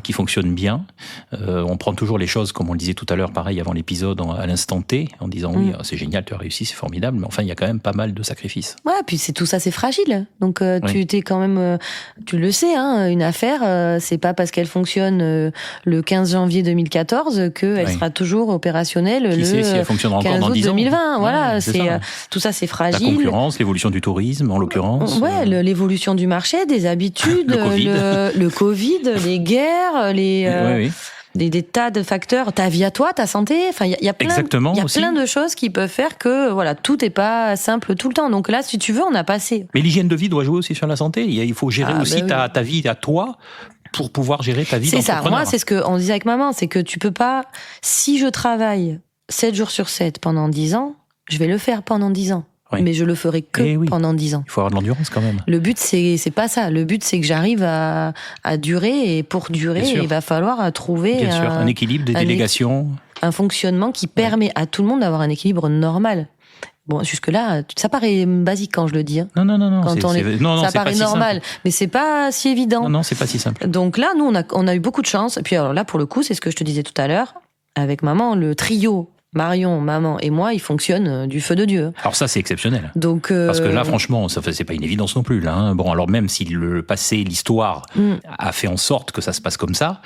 qui fonctionne bien. On prend toujours les choses, comme on le disait tout à l'heure, pareil, avant l'épisode, à l'instant T, en disant oui, c'est génial, tu as réussi, c'est formidable, mais enfin, il y a quand même pas mal de sacrifices. Ouais, puis tout ça, c'est fragile. Donc, tu t'es quand même, tu le sais, hein, une affaire, c'est pas parce qu'elle fonctionne le 15 janvier 2014 qu'elle sera toujours opérationnelle le si elle fonctionnera 15 encore dans août 10 ans. 2020. Voilà, Ouais, tout ça, c'est fragile. La concurrence, l'évolution du tourisme, en l'occurrence. Ouais, l'évolution du marché, des habitudes, le Covid, les guerres, des tas de facteurs, ta vie à toi, ta santé. Enfin, il y a plein de choses qui peuvent faire que voilà, tout n'est pas simple tout le temps. Donc là, si tu veux, on a passé. Mais l'hygiène de vie doit jouer aussi sur la santé. Il faut gérer aussi ta vie à toi pour pouvoir gérer ta vie d'entrepreneur. C'est ça. Moi, c'est ce qu'on disait avec maman, c'est que tu peux pas. Si je travaille 7 jours sur 7 pendant 10 ans, je vais le faire pendant 10 ans. Oui. Mais je le ferai que pendant 10 ans. Il faut avoir de l'endurance quand même. Le but, c'est pas ça. Le but, c'est que j'arrive à durer, et pour durer, il va falloir trouver un équilibre, des délégations. Un fonctionnement qui permet à tout le monde d'avoir un équilibre normal. Bon, jusque-là, ça paraît basique quand je le dis. Hein. Non. Ça paraît normal, mais c'est pas si évident. Non, c'est pas si simple. Donc là, nous, on a eu beaucoup de chance. Et puis alors là, pour le coup, c'est ce que je te disais tout à l'heure. Avec maman, le trio Marion, maman et moi, il fonctionne du feu de Dieu. Alors ça, c'est exceptionnel. Donc parce que là, franchement, c'est pas une évidence non plus. Là, hein. Bon, alors même si le passé, l'histoire a fait en sorte que ça se passe comme ça,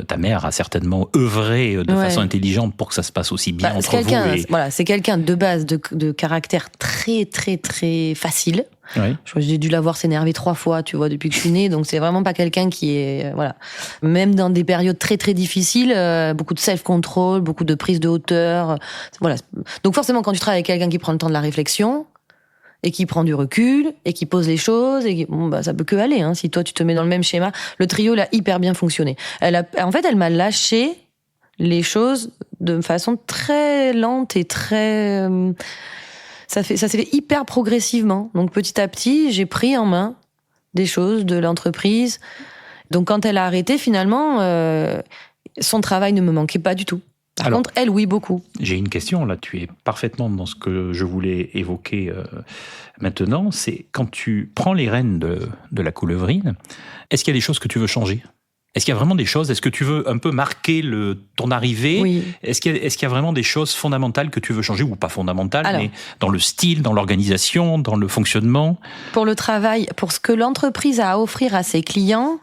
ta mère a certainement œuvré de façon intelligente pour que ça se passe aussi bien entre vous. Voilà, c'est quelqu'un de base de caractère très très très facile. Oui. J'ai dû la voir s'énerver 3 fois, tu vois, depuis que je suis née. Donc c'est vraiment pas quelqu'un qui est, voilà. Même dans des périodes très très difficiles, beaucoup de self-control, beaucoup de prise de hauteur, voilà. Donc forcément, quand tu travailles avec quelqu'un qui prend le temps de la réflexion et qui prend du recul et qui pose les choses, et ça peut que aller. Hein, si toi tu te mets dans le même schéma, le trio l'a hyper bien fonctionné. Elle m'a lâché les choses de façon très lente et très ça s'est fait hyper progressivement. Donc petit à petit, j'ai pris en main des choses de l'entreprise. Donc quand elle a arrêté, finalement, son travail ne me manquait pas du tout. Par contre, elle, oui, beaucoup. J'ai une question, là, tu es parfaitement dans ce que je voulais évoquer maintenant. C'est quand tu prends les rênes de la Coulevrine, est-ce qu'il y a des choses que tu veux changer ? Est-ce qu'il y a vraiment des choses ? Est-ce que tu veux un peu marquer ton arrivée ? Oui. Est-ce qu'il y a vraiment des choses fondamentales que tu veux changer, ou pas fondamentales, mais dans le style, dans l'organisation, dans le fonctionnement ? Pour le travail, pour ce que l'entreprise a à offrir à ses clients,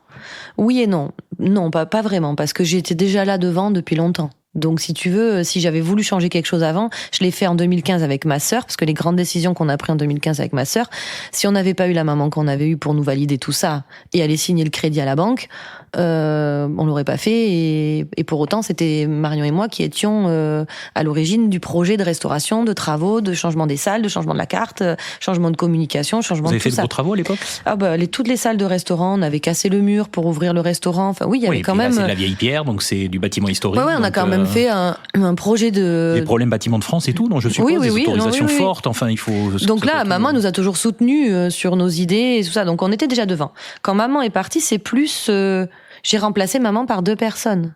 oui et non. Non, pas vraiment, parce que j'étais déjà là devant depuis longtemps. Donc, si tu veux, si j'avais voulu changer quelque chose avant, je l'ai fait en 2015 avec ma sœur, parce que les grandes décisions qu'on a prises en 2015 avec ma sœur, si on n'avait pas eu la maman qu'on avait eue pour nous valider tout ça et aller signer le crédit à la banque, on l'aurait pas fait. Et pour autant, c'était Marion et moi qui étions à l'origine du projet de restauration, de travaux, de changement des salles, de changement de la carte, changement de communication, changement de tout ça. Vous avez fait de gros travaux à l'époque ? Toutes les salles de restaurant, on avait cassé le mur pour ouvrir le restaurant. Enfin, oui, il y avait quand même. Là, c'est la vieille pierre, donc c'est du bâtiment historique. Ouais, on a quand même fait un projet de. Les problèmes bâtiments de France et tout, donc je suppose des autorisations fortes. Enfin, il faut. Donc là, maman nous a toujours soutenus sur nos idées et tout ça. Donc on était déjà devant. Quand maman est partie, c'est plus J'ai remplacé maman par 2 personnes.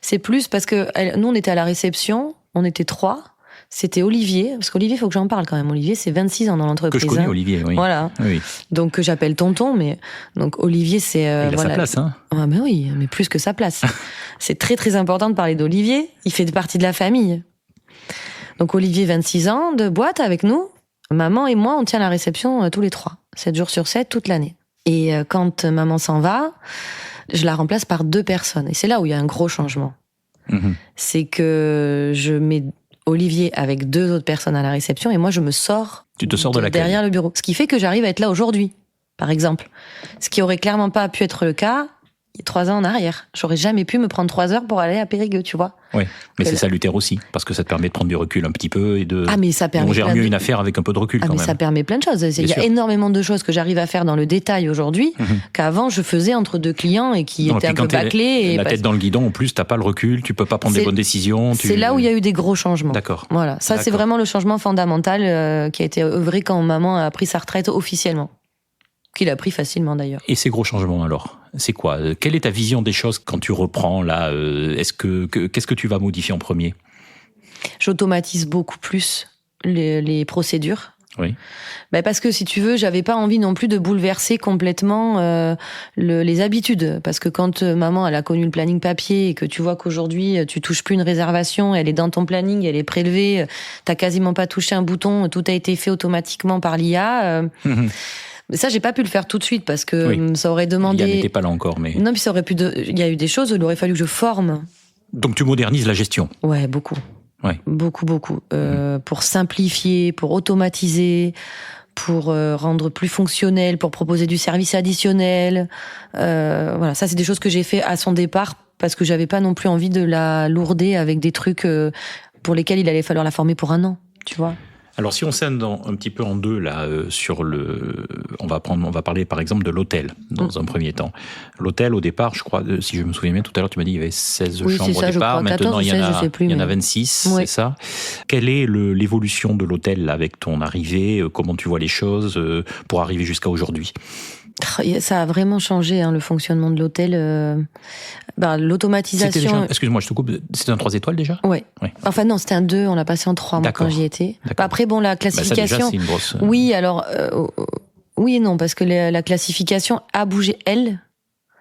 C'est plus parce que nous, on était à la réception, on était 3. C'était Olivier, parce qu'Olivier, il faut que j'en parle quand même. Olivier, c'est 26 ans dans l'entreprise. Que je connais, Olivier, oui. Voilà. Oui. Donc, que j'appelle tonton, mais donc Olivier, c'est... il a sa place, hein. Ah ben oui, mais plus que sa place. C'est très, très important de parler d'Olivier. Il fait partie de la famille. Donc, Olivier, 26 ans, de boîte avec nous. Maman et moi, on tient la réception tous les 3. 7 jours sur 7, toute l'année. Et quand maman s'en va, je la remplace par 2 personnes. Et c'est là où il y a un gros changement. C'est que je mets Olivier avec 2 autres personnes à la réception et moi je me sors, tu te sors de derrière le bureau. Ce qui fait que j'arrive à être là aujourd'hui, par exemple. Ce qui aurait clairement pas pu être le cas il y a 3 ans en arrière. J'aurais jamais pu me prendre 3 heures pour aller à Périgueux, tu vois. Oui, mais c'est salutaire aussi, parce que ça te permet de prendre du recul un petit peu et de... mais ça permet on gère mieux une affaire avec un peu de recul quand même. Ça permet plein de choses. Il y a énormément de choses que j'arrive à faire dans le détail aujourd'hui qu'avant je faisais entre 2 clients et qui étaient un peu bâclés. La tête dans le guidon, en plus, t'as pas le recul, tu peux pas prendre des bonnes décisions. C'est là où il y a eu des gros changements. D'accord. Voilà, ça c'est vraiment le changement fondamental qui a été œuvré quand maman a pris sa retraite officiellement. Qu'il a pris facilement d'ailleurs. Et ces gros changements alors, c'est quoi ? Quelle est ta vision des choses quand tu reprends là ? Qu'est-ce que tu vas modifier en premier ? J'automatise beaucoup plus les procédures. Oui. Parce que si tu veux, j'avais pas envie non plus de bouleverser complètement les habitudes. Parce que quand maman elle a connu le planning papier et que tu vois qu'aujourd'hui tu touches plus une réservation, elle est dans ton planning, elle est prélevée, t'as quasiment pas touché un bouton, tout a été fait automatiquement par l'IA. Ça, j'ai pas pu le faire tout de suite parce que ça aurait demandé. L'IA n'était pas là encore, mais. Non, puis ça aurait pu. Il y a eu des choses où il aurait fallu que je forme. Donc tu modernises la gestion. Ouais, beaucoup. Ouais. Beaucoup. Pour simplifier, pour automatiser, pour rendre plus fonctionnel, pour proposer du service additionnel. Voilà, ça c'est des choses que j'ai fait à son départ parce que j'avais pas non plus envie de la lourder avec des trucs pour lesquels il allait falloir la former pour 1 an, tu vois. Alors si on scinde un petit peu en deux là sur on va parler par exemple de l'hôtel dans un premier temps. L'hôtel au départ, je crois, si je me souviens bien, tout à l'heure tu m'as dit il y avait 16 chambres au départ, maintenant 14, il y en a 26, c'est ça. Quelle est l'évolution de l'hôtel là, avec ton arrivée, comment tu vois les choses pour arriver jusqu'à aujourd'hui ? Ça a vraiment changé le fonctionnement de l'hôtel. L'automatisation. Excuse-moi, je te coupe. C'était un 3 étoiles déjà ? Ouais. Enfin non, c'était un 2. On l'a passé en 3 moi quand j'y étais. Après la classification. Ça déjà, c'est une grosse. Oui, alors oui et non parce que la classification a bougé elle.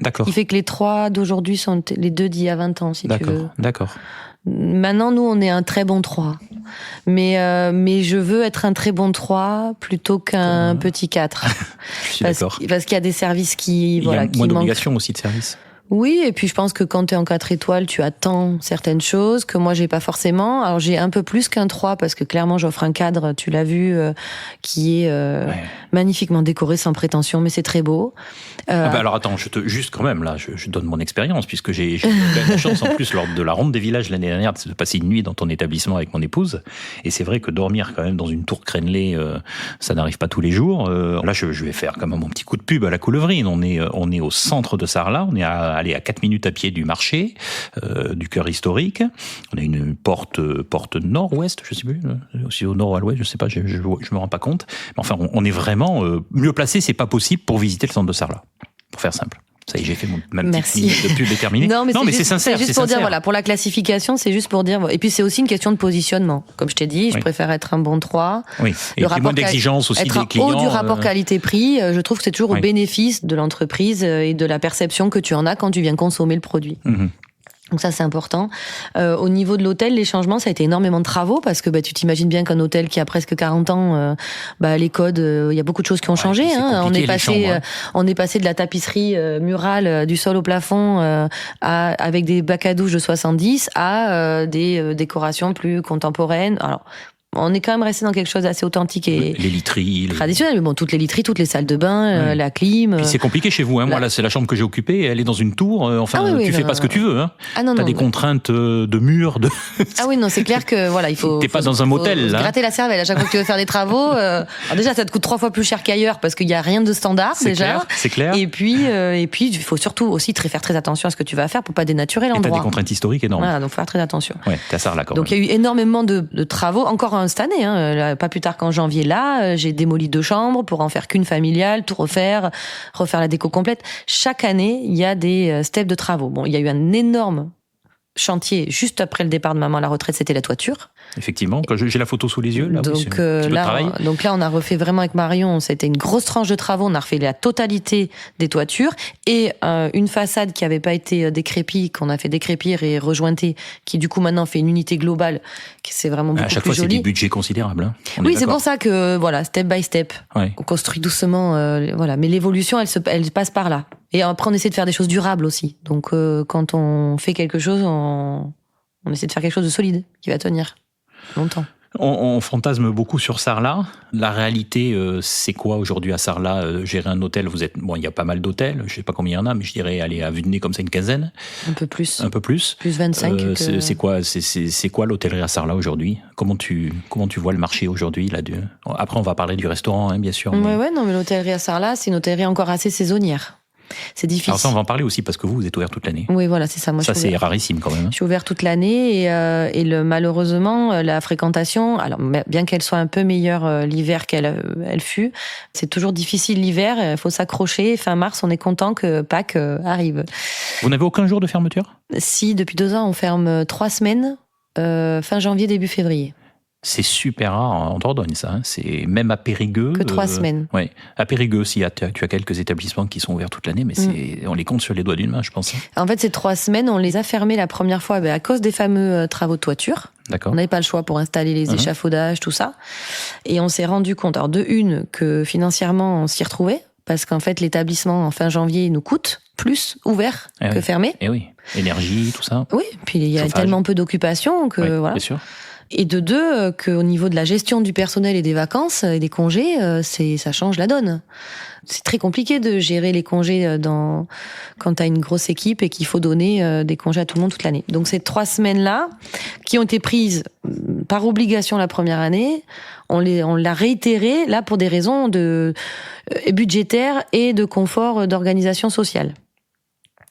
D'accord. Qui fait que les 3 d'aujourd'hui sont les 2 d'il y a 20 ans si tu veux. D'accord. Maintenant, nous, on est un très bon 3. Mais je veux être un très bon 3 plutôt qu'un petit 4. Je suis d'accord. Parce qu'il y a des services qui, il y a moins d'obligations aussi de service. Oui, et puis je pense que quand tu es en 4 étoiles, tu attends certaines choses que moi j'ai pas forcément. Alors j'ai un peu plus qu'un 3 parce que clairement j'offre un cadre, tu l'as vu, qui est magnifiquement décoré sans prétention, mais c'est très beau. Alors attends, juste quand même là, je donne mon expérience puisque j'ai eu la chance en plus lors de la ronde des villages l'année dernière de passer une nuit dans ton établissement avec mon épouse. Et c'est vrai que dormir quand même dans une tour crénelée, ça n'arrive pas tous les jours. Là, je vais faire quand même mon petit coup de pub à la Coulevrine. On est au centre de Sarlat, on est à 4 minutes à pied du marché, du cœur historique. On a une porte nord-ouest, je sais plus, aussi au nord ou à l'ouest, je sais pas, je me rends pas compte. Mais enfin, on est vraiment mieux placé, c'est pas possible pour visiter le centre de Sarlat, pour faire simple. Ça y est, j'ai fait ma petite minute de pub déterminée. Non, mais c'est sincère. C'est juste pour sincère. dire, voilà, pour la classification, c'est juste pour dire, et puis c'est aussi une question de positionnement. Comme je t'ai dit, je préfère être un bon 3. Oui. Et puis moins d'exigence aussi des clients. Être haut du rapport qualité-prix, je trouve que c'est toujours au bénéfice de l'entreprise et de la perception que tu en as quand tu viens consommer le produit. Donc ça, c'est important. Au niveau de l'hôtel, les changements, ça a été énormément de travaux parce que tu t'imagines bien qu'un hôtel qui a presque 40 ans, les codes, il y a beaucoup de choses qui ont changé. On est passé de la tapisserie murale du sol au plafond avec des bacs à douche de 70 à des décorations plus contemporaines. Alors, on est quand même resté dans quelque chose d'assez authentique et les literies, traditionnel. Mais bon, toutes les literies, toutes les salles de bain, la clim. Puis c'est compliqué chez vous, hein. Moi là, c'est la chambre que j'ai occupée. Elle est dans une tour. Tu fais pas ce que tu veux, hein. T'as des contraintes de murs. Ah oui, non, c'est clair que voilà, il faut. T'es pas dans un motel là. Gratter la cervelle à chaque fois que tu veux faire des travaux. Alors déjà, ça te coûte 3 fois plus cher qu'ailleurs parce qu'il y a rien de standard déjà. C'est clair. Et puis, il faut surtout aussi faire très attention à ce que tu vas faire pour pas dénaturer l'endroit. Et t'as des contraintes historiques énormes. Voilà, donc faut faire très attention. Ouais, t'es à Sarlat quand même. Donc il y a eu énormément de travaux. Encore cette année, hein, pas plus tard qu'en janvier, là, j'ai démoli 2 chambres pour en faire qu'une familiale, tout refaire la déco complète. Chaque année, il y a des steps de travaux. Bon, il y a eu un énorme chantier juste après le départ de maman à la retraite, c'était la toiture. Effectivement, j'ai la photo sous les yeux. Là, donc, là, on a refait vraiment avec Marion, c'était une grosse tranche de travaux, on a refait la totalité des toitures et une façade qui avait pas été décrépie, qu'on a fait décrépir et rejointer, qui du coup maintenant fait une unité globale, qui c'est vraiment beaucoup plus joli. À chaque fois, c'est des budgets considérables. Hein. Oui, c'est pour ça que, voilà, step by step, ouais. On construit doucement, voilà. Mais l'évolution, elle passe par là. Et après, on essaie de faire des choses durables aussi. Donc, quand on fait quelque chose, on essaie de faire quelque chose de solide, qui va tenir longtemps. On fantasme beaucoup sur Sarlat. La réalité, c'est quoi aujourd'hui à Sarlat? Gérer un hôtel, il y a pas mal d'hôtels, je sais pas combien il y en a, mais je dirais, aller à vue de nez comme ça, une quinzaine. Un peu plus. Plus 25. C'est quoi l'hôtellerie à Sarlat aujourd'hui? Comment tu vois le marché aujourd'hui là? Après, on va parler du restaurant, hein, bien sûr. Mais l'hôtellerie à Sarlat, c'est une hôtellerie encore assez saisonnière. C'est difficile. Alors ça, on va en parler aussi parce que vous êtes ouvert toute l'année. Oui, voilà, c'est ça. Moi, ça, c'est rarissime quand même. Je suis ouvert toute l'année et malheureusement, la fréquentation, alors bien qu'elle soit un peu meilleure l'hiver qu'elle fut, c'est toujours difficile l'hiver. Il faut s'accrocher. Fin mars, on est content que Pâques arrive. Vous n'avez aucun jour de fermeture? Si, depuis 2 ans, on ferme 3 semaines, fin janvier, début février. C'est super rare en Dordogne, ça. Hein. C'est même à Périgueux. Que 3 semaines. Ouais. À Périgueux aussi, tu as quelques établissements qui sont ouverts toute l'année, mais on les compte sur les doigts d'une main, je pense. En fait, ces 3 semaines, on les a fermées la première fois à cause des fameux travaux de toiture. D'accord. On n'avait pas le choix pour installer les échafaudages, tout ça. Et on s'est rendu compte, alors que financièrement, on s'y retrouvait, parce qu'en fait, l'établissement, en fin janvier, nous coûte plus ouvert que fermé. Et oui. Énergie, tout ça. Oui, puis il y a tellement peu d'occupation que voilà. Bien sûr. Et de 2, qu'au niveau de la gestion du personnel et des vacances et des congés, ça change la donne. C'est très compliqué de gérer les congés quand t'as une grosse équipe et qu'il faut donner des congés à tout le monde toute l'année. Donc ces 3 semaines-là, qui ont été prises par obligation la première année, on l'a réitéré là pour des raisons budgétaires et de confort d'organisation sociale.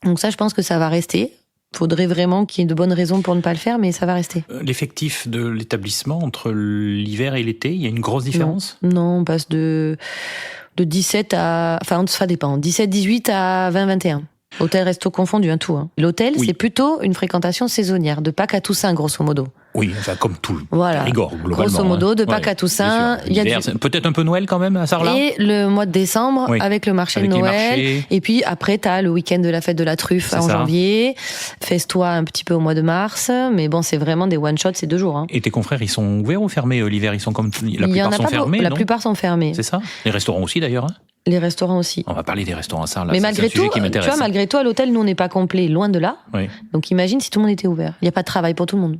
Donc ça, je pense que ça va rester. Faudrait vraiment qu'il y ait de bonnes raisons pour ne pas le faire, mais ça va rester. L'effectif de l'établissement entre l'hiver et l'été, il y a une grosse différence? Non, on passe de 17 à... Enfin, ça dépend. 17, 18 à 20, 21. Hôtel, resto confondu, un tout. Hein. L'hôtel, c'est plutôt une fréquentation saisonnière, de Pâques à Toussaint, grosso modo. Oui, enfin, comme tout. Voilà. Périgord, globalement. Grosso modo, de Pâques à Toussaint. Il y a peut-être un peu Noël quand même à Sarlat. Et le mois de décembre, avec le marché de Noël. Et puis après, t'as le week-end de la fête de la truffe en janvier. Festois un petit peu au mois de mars. Mais bon, c'est vraiment des one-shots, c'est 2 jours. Hein. Et tes confrères, ils sont ouverts ou fermés l'hiver? Ils sont comme la plupart sont fermés. La plupart sont fermés. C'est ça? Les restaurants aussi d'ailleurs. Hein. Les restaurants aussi. On va parler des restaurants à Sarlat. Mais malgré tout, malgré tout, à l'hôtel, nous, on n'est pas complet, loin de là. Oui. Donc imagine si tout le monde était ouvert. Il n'y a pas de travail pour tout le monde.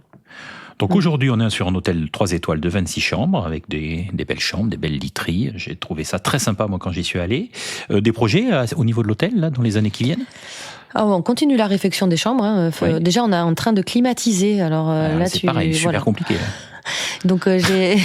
Donc aujourd'hui, on est sur un hôtel 3 étoiles de 26 chambres, avec des belles chambres, des belles literies. J'ai trouvé ça très sympa, moi, quand j'y suis allé. Des projets au niveau de l'hôtel, là, dans les années qui viennent? On continue la réfection des chambres. Hein. Déjà, on est en train de climatiser. Alors là, c'est pareil, super compliqué. Là. Donc j'ai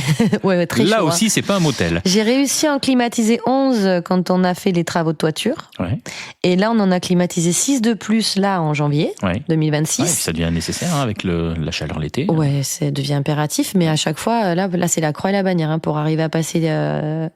très là chaud, aussi, c'est pas un motel. J'ai réussi à en climatiser 11 quand on a fait les travaux de toiture. Ouais. Et là, on en a climatisé 6 de plus là en janvier 2026. Ouais, ça devient nécessaire avec la chaleur l'été. Ouais, ça devient impératif. Mais à chaque fois, là c'est la croix et la bannière pour arriver à passer.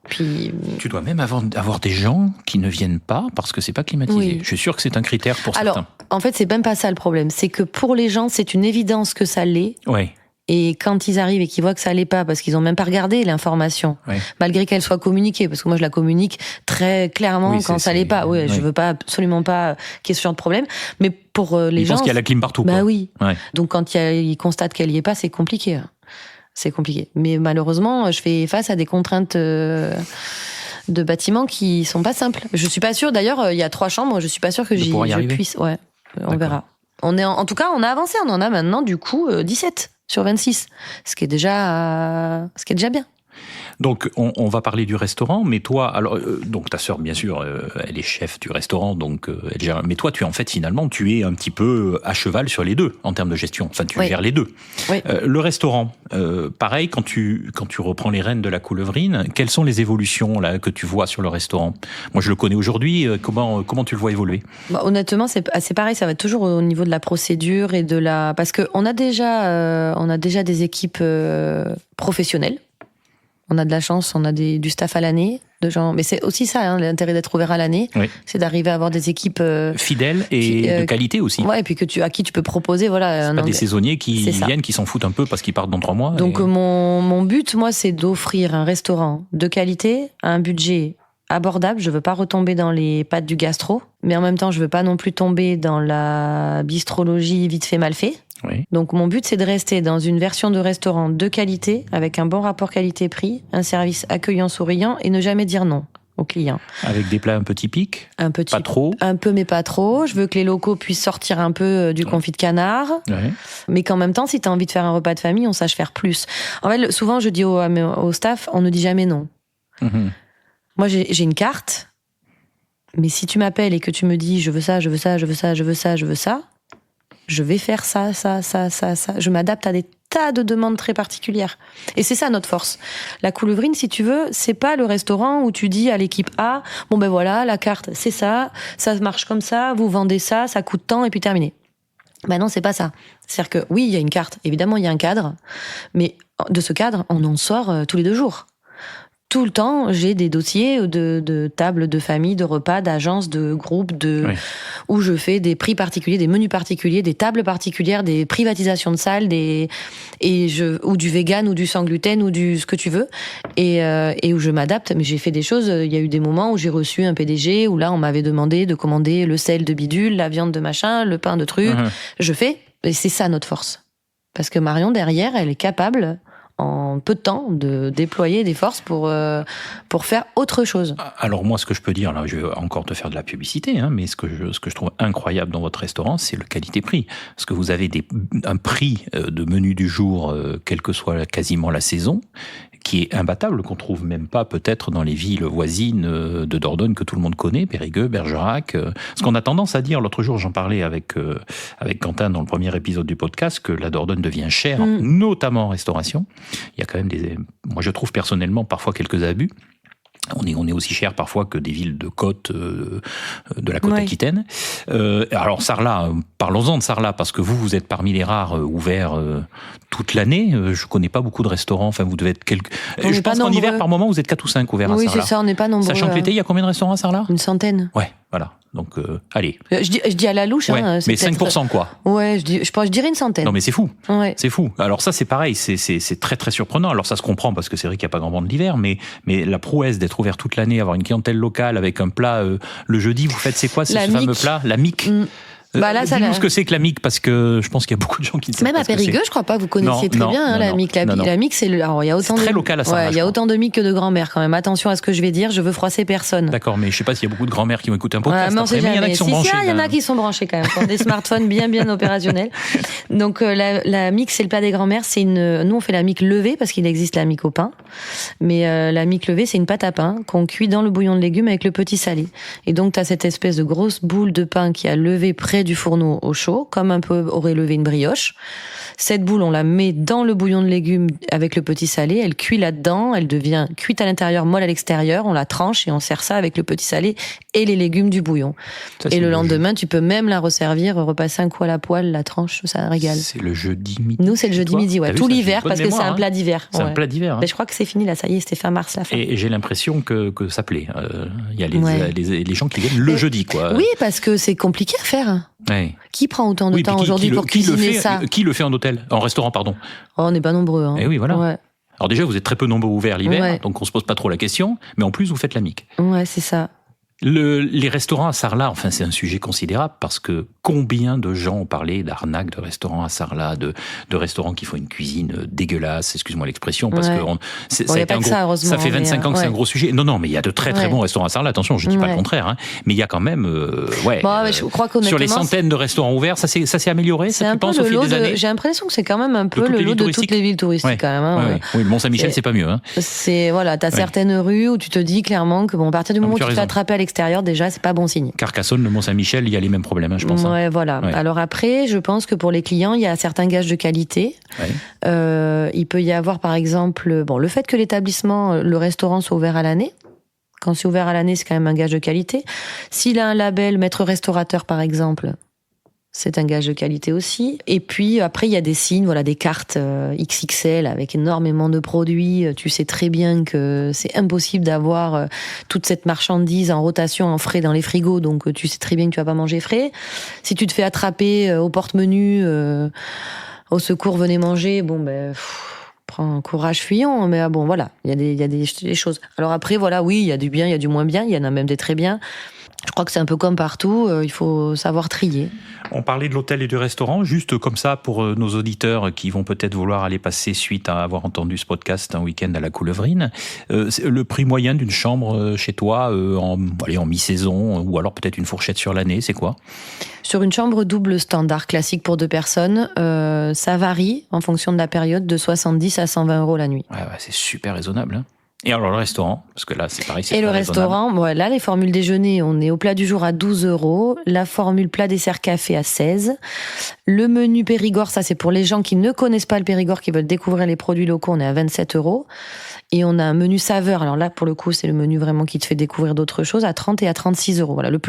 Puis tu dois même avoir des gens qui ne viennent pas parce que c'est pas climatisé. Oui. Je suis sûr que c'est un critère pour certains. Alors, en fait, c'est même pas ça le problème. C'est que pour les gens, c'est une évidence que ça l'est. Ouais. Et quand ils arrivent et qu'ils voient que ça allait pas, parce qu'ils ont même pas regardé l'information, malgré qu'elle soit communiquée, parce que moi je la communique très clairement quand ça allait pas. Je veux pas, absolument pas qu'il y ait ce genre de problème. Mais pour les gens. Ils pensent qu'il y a la clim partout. Bah oui. Ouais. Donc quand ils constatent qu'elle y est pas, c'est compliqué. C'est compliqué. Mais malheureusement, je fais face à des contraintes de bâtiments qui sont pas simples. Je suis pas sûre. D'ailleurs, il y a 3 chambres. Je suis pas sûre que je puisse. Ouais. On verra. En tout cas, on a avancé. On en a maintenant du coup 17. Sur 26, ce qui est déjà bien. Donc, on va parler du restaurant, mais toi, alors, donc ta sœur, bien sûr, elle est chef du restaurant, donc elle gère. Mais toi, en fait, finalement, tu es un petit peu à cheval sur les deux en termes de gestion. Enfin, tu gères les deux. Oui. Le restaurant, pareil, quand tu reprends les rênes de la Coulevrine, quelles sont les évolutions là que tu vois sur le restaurant? Moi, je le connais aujourd'hui. Comment tu le vois évoluer? Honnêtement, c'est pareil. Ça va être toujours au niveau de la procédure et de la, parce que on a déjà des équipes professionnelles. On a de la chance, on a du staff à l'année, de gens. Mais c'est aussi ça, hein, l'intérêt d'être ouvert à l'année, c'est d'arriver à avoir des équipes fidèles et de qualité aussi. Ouais, et puis à qui tu peux proposer, voilà. C'est pas des saisonniers qui viennent, qui s'en foutent un peu parce qu'ils partent dans 3 mois. Donc mon but, moi, c'est d'offrir un restaurant de qualité à un budget abordable. Je veux pas retomber dans les pattes du gastro, mais en même temps, je veux pas non plus tomber dans la bistrologie vite fait mal fait. Oui. Donc mon but, c'est de rester dans une version de restaurant de qualité, avec un bon rapport qualité-prix, un service accueillant, souriant, et ne jamais dire non aux clients. Avec des plats un peu typiques, pas trop. Un peu, mais pas trop. Je veux que les locaux puissent sortir un peu du confit de canard, mais qu'en même temps, si tu as envie de faire un repas de famille, on sache faire plus. En fait, souvent, je dis au staff, on ne dit jamais non. Mmh. Moi, j'ai une carte, mais si tu m'appelles et que tu me dis, je veux ça, je veux ça, je veux ça, je veux ça, je veux ça, je vais faire ça. Je m'adapte à des tas de demandes très particulières. Et c'est ça notre force. La Coulevrine, si tu veux, c'est pas le restaurant où tu dis à l'équipe A, bon ben voilà, la carte, c'est ça marche comme ça, vous vendez ça coûte tant, et puis terminé. Ben non, c'est pas ça. C'est-à-dire que oui, il y a une carte, évidemment, il y a un cadre, mais de ce cadre, on en sort tous les 2 jours. Tout le temps, j'ai des dossiers de tables, de familles, de repas, d'agences, de groupes, où je fais des prix particuliers, des menus particuliers, des tables particulières, des privatisations de salles, ou du vegan, ou du sans gluten, ou du ce que tu veux, et où je m'adapte. Mais j'ai fait des choses. Il y a eu des moments où j'ai reçu un PDG, où là on m'avait demandé de commander le sel de bidule, la viande de machin, le pain de truc. Je fais, et c'est ça notre force, parce que Marion derrière, elle est capable, en peu de temps, de déployer des forces pour faire autre chose. Alors moi, ce que je peux dire, là, je vais encore te faire de la publicité, hein, mais ce que je trouve incroyable dans votre restaurant, c'est le qualité-prix. Parce que vous avez un prix de menu du jour, quelle que soit quasiment la saison, qui est imbattable, qu'on trouve même pas peut-être dans les villes voisines de Dordogne que tout le monde connaît, Périgueux, Bergerac. Ce qu'on a tendance à dire, l'autre jour j'en parlais avec Quentin dans le premier épisode du podcast, que la Dordogne devient chère, notamment en restauration. Il y a quand même moi je trouve personnellement parfois quelques abus. On est aussi cher parfois que des villes de côte, de la côte aquitaine. Alors Sarlat, parlons-en de Sarlat, parce que vous êtes parmi les rares ouverts toute l'année. Je connais pas beaucoup de restaurants. Enfin, vous devez être je pense qu'en hiver, par moment, vous êtes 4 ou 5 ouverts à Sarlat. Oui, c'est ça, on n'est pas nombreux. Sachant que l'été, il y a combien de restaurants à Sarlat? 100. Ouais, voilà. Donc, allez. Je dis à la louche, hein. Mais 5% quoi. Ouais, je dirais 100. Non, mais c'est fou. Ouais. C'est fou. Alors ça, c'est pareil. C'est très, très surprenant. Alors ça se comprend parce que c'est vrai qu'il n'y a pas grand monde l'hiver, mais la prouesse d'être ouvert toute l'année, avoir une clientèle locale avec un plat, le jeudi, vous faites, c'est quoi? C'est ce fameux plat? La mique. Là, dis-nous ce que c'est que la mique, parce que je pense qu'il y a beaucoup de gens qui ne savent pas. Même à Périgueux, je crois pas que vous connaissiez très bien la mique. La mique, c'est alors il y a autant très local à Sarlat. Il y a autant de miques que de grand-mères quand même. Attention à ce que je vais dire, je veux froisser personne. D'accord, mais je sais pas s'il y a beaucoup de grand-mères qui vont écouter un podcast. Mais il y en a qui sont branchés. Il y en a qui sont branchés quand même, qui ont des smartphones bien opérationnels. Donc la mique, c'est le plat des grand-mères. Nous on fait la mique levée parce qu'il existe la mique au pain, mais la mique levée, c'est une pâte à pain qu'on cuit dans le bouillon de légumes avec le petit salé. Et donc tu as cette espèce de grosse boule de pain qui a levé près du fourneau au chaud, comme un peu aurait levé une brioche. Cette boule, on la met dans le bouillon de légumes avec le petit salé, elle cuit là-dedans, elle devient cuite à l'intérieur, molle à l'extérieur, on la tranche et on sert ça avec le petit salé et les légumes du bouillon. Ça, et le lendemain, tu peux même la resservir, repasser un coup à la poêle, la tranche, ça régale. C'est le jeudi midi. Nous, c'est le jeudi midi, ouais. Tout l'hiver, parce que c'est un plat d'hiver. C'est un plat d'hiver. Mais je crois que c'est fini, là, ça y est, c'était fin mars, la fin. Et j'ai l'impression que ça plaît. Il y a les gens qui viennent le jeudi, quoi. Oui, parce que c'est compliqué à faire. Ouais. Qui prend autant de temps aujourd'hui pour cuisiner ça? Qui le fait en hôtel, en restaurant, pardon? Oh, on n'est pas nombreux. Hein. Et oui, voilà. Ouais. Alors déjà, vous êtes très peu nombreux ouverts l'hiver, donc on se pose pas trop la question. Mais en plus, vous faites la mique. Ouais, c'est ça. Les restaurants à Sarlat, enfin, c'est un sujet considérable parce que combien de gens ont parlé d'arnaques de restaurants à Sarlat, de restaurants qui font une cuisine dégueulasse, excuse-moi l'expression, parce que ça fait 25 ans que c'est un gros sujet. Non, mais il y a de très très bons restaurants à Sarlat, attention, je ne dis pas le contraire, hein, mais il y a quand même, je crois sur les centaines de restaurants ouverts, ça s'est amélioré, ça, tu penses, au fil des années? J'ai l'impression que c'est quand même un peu le lot de toutes les villes touristiques, quand même. Hein. Oui, le Mont-Saint-Michel, c'est pas mieux. Hein. T'as certaines rues où tu te dis clairement que à partir du moment où tu te fais attraper à l'extérieur, déjà, c'est pas bon signe. Carcassonne, le Mont-Saint-Michel, il y a les mêmes problèmes, hein, je pense. Ouais, voilà. Ouais. Alors après, je pense que pour les clients, il y a certains gages de qualité. Ouais. Il peut y avoir, par exemple, le fait que l'établissement, le restaurant soit ouvert à l'année. Quand c'est ouvert à l'année, c'est quand même un gage de qualité. S'il a un label maître restaurateur, par exemple, c'est un gage de qualité aussi. Et puis après, il y a des signes, des cartes XXL avec énormément de produits. Tu sais très bien que c'est impossible d'avoir toute cette marchandise en rotation, en frais dans les frigos. Donc tu sais très bien que tu vas pas manger frais. Si tu te fais attraper au porte-menu, au secours, venez manger, prends courage, fuyons. Mais voilà, il y a des choses. Alors après, oui, il y a du bien, il y a du moins bien, il y en a même des très bien. Je crois que c'est un peu comme partout, il faut savoir trier. On parlait de l'hôtel et du restaurant, juste comme ça pour nos auditeurs qui vont peut-être vouloir aller passer suite à avoir entendu ce podcast un week-end à la Coulevrine. Le prix moyen d'une chambre chez toi en mi-saison ou alors peut-être une fourchette sur l'année, c'est quoi ? Sur une chambre double standard classique pour 2 personnes, ça varie en fonction de la période de 70 à 120 € la nuit. Ouais, c'est super raisonnable, hein. Et alors le restaurant, parce que là c'est pareil, c'est et le restaurant, là les formules déjeuner, on est au plat du jour à 12 €, la formule plat dessert café à 16. Le menu Périgord, ça c'est pour les gens qui ne connaissent pas le Périgord, qui veulent découvrir les produits locaux, on est à 27 €. Et on a un menu saveur, alors là pour le coup c'est le menu vraiment qui te fait découvrir d'autres choses, à 30 et à 36 €. Voilà, le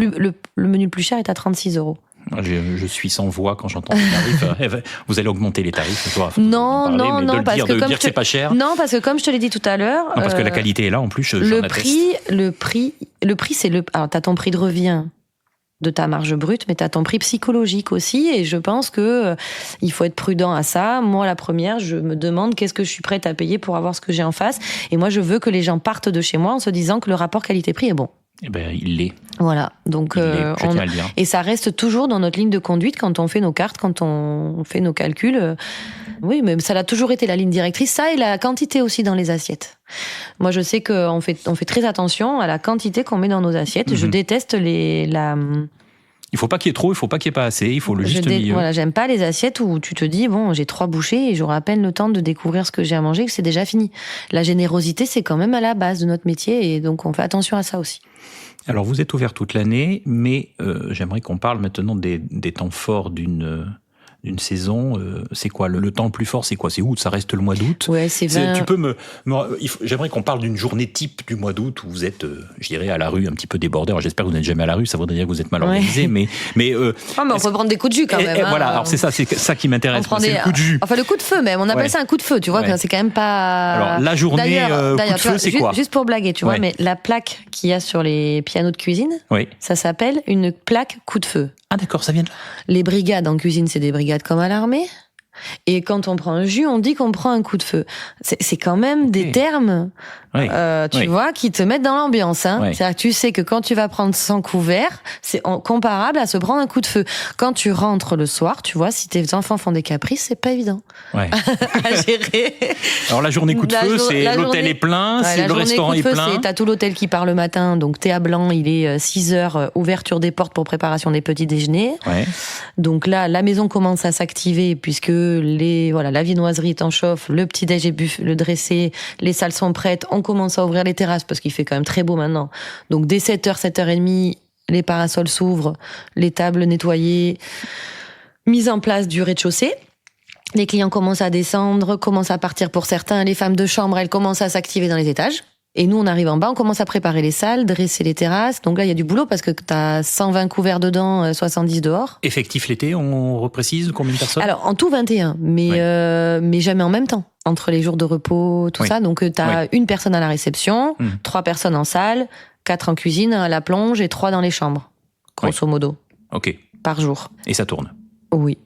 menu le plus cher est à 36 €. Je suis sans voix quand j'entends les tarifs. Vous allez augmenter les tarifs, Non, parce que dire que c'est pas cher. Non, parce que comme je te l'ai dit tout à l'heure, parce que la qualité est là en plus. Le prix, c'est alors t'as ton prix de revient de ta marge brute, mais t'as ton prix psychologique aussi, et je pense que il faut être prudent à ça. Moi, la première, je me demande qu'est-ce que je suis prête à payer pour avoir ce que j'ai en face, et moi, je veux que les gens partent de chez moi en se disant que le rapport qualité-prix est bon. Eh ben, il l'est. Voilà, donc et ça reste toujours dans notre ligne de conduite quand on fait nos cartes, quand on fait nos calculs. Oui, mais ça l'a toujours été la ligne directrice, ça, et la quantité aussi dans les assiettes. Moi, je sais qu'on fait très attention à la quantité qu'on met dans nos assiettes. Mm-hmm. Je déteste Il faut pas qu'il y ait trop, il faut pas qu'il y ait pas assez, il faut le juste milieu. Voilà, j'aime pas les assiettes où tu te dis, j'ai 3 bouchées et j'aurai à peine le temps de découvrir ce que j'ai à manger, que c'est déjà fini. La générosité, c'est quand même à la base de notre métier, et donc on fait attention à ça aussi. Alors, vous êtes ouvert toute l'année, mais j'aimerais qu'on parle maintenant des temps forts d'une saison. C'est quoi le temps le plus fort, c'est quoi? C'est août, ça reste le mois d'août. Ouais, c'est 20... Tu peux j'aimerais qu'on parle d'une journée type du mois d'août où vous êtes, je dirais, à la rue, un petit peu débordé. Alors, j'espère que vous n'êtes jamais à la rue, ça voudrait dire que vous êtes mal organisé, mais on peut prendre des coups de jus quand même. Voilà, alors c'est ça qui m'intéresse, c'est le coup de jus. Enfin, le coup de feu même, on appelle ça un coup de feu, tu vois, c'est quand même pas... Alors, la journée coup de feu, c'est quoi? Juste pour blaguer, tu vois, mais la plaque qu'il y a sur les pianos de cuisine, ça s'appelle une plaque coup de feu. Ah d'accord, ça vient de là. Les brigades en cuisine, c'est des brigades comme à l'armée. Et quand on prend un jus, on dit qu'on prend un coup de feu. C'est quand même des termes, tu vois, qui te mettent dans l'ambiance. Hein. C'est-à-dire que tu sais que quand tu vas prendre 100 couverts, c'est comparable à se prendre un coup de feu. Quand tu rentres le soir, tu vois, si tes enfants font des caprices, c'est pas évident à gérer. Alors la journée coup de feu, c'est l'hôtel est plein, c'est le restaurant est plein. T'as tout l'hôtel qui part le matin, donc thé à blanc, il est 6h, ouverture des portes pour préparation des petits déjeuners. Donc là, la maison commence à s'activer puisque la viennoiserie est en chauffe, le petit déj est le dressé, les salles sont prêtes, on commence à ouvrir les terrasses parce qu'il fait quand même très beau maintenant. Donc dès 7h, 7h30, les parasols s'ouvrent, les tables nettoyées, mise en place du rez-de-chaussée. Les clients commencent à descendre, commencent à partir pour certains, les femmes de chambre, elles commencent à s'activer dans les étages. Et nous, on arrive en bas, on commence à préparer les salles, dresser les terrasses. Donc là, il y a du boulot parce que t'as 120 couverts dedans, 70 dehors. Effectif l'été, on reprécise combien de personnes? Alors, en tout 21, mais jamais en même temps. Entre les jours de repos, tout ça. Donc, t'as une personne à la réception, 3 personnes en salle, 4 en cuisine, 1 à la plonge et 3 dans les chambres. Grosso modo. Ok. Par jour. Et ça tourne? Oui.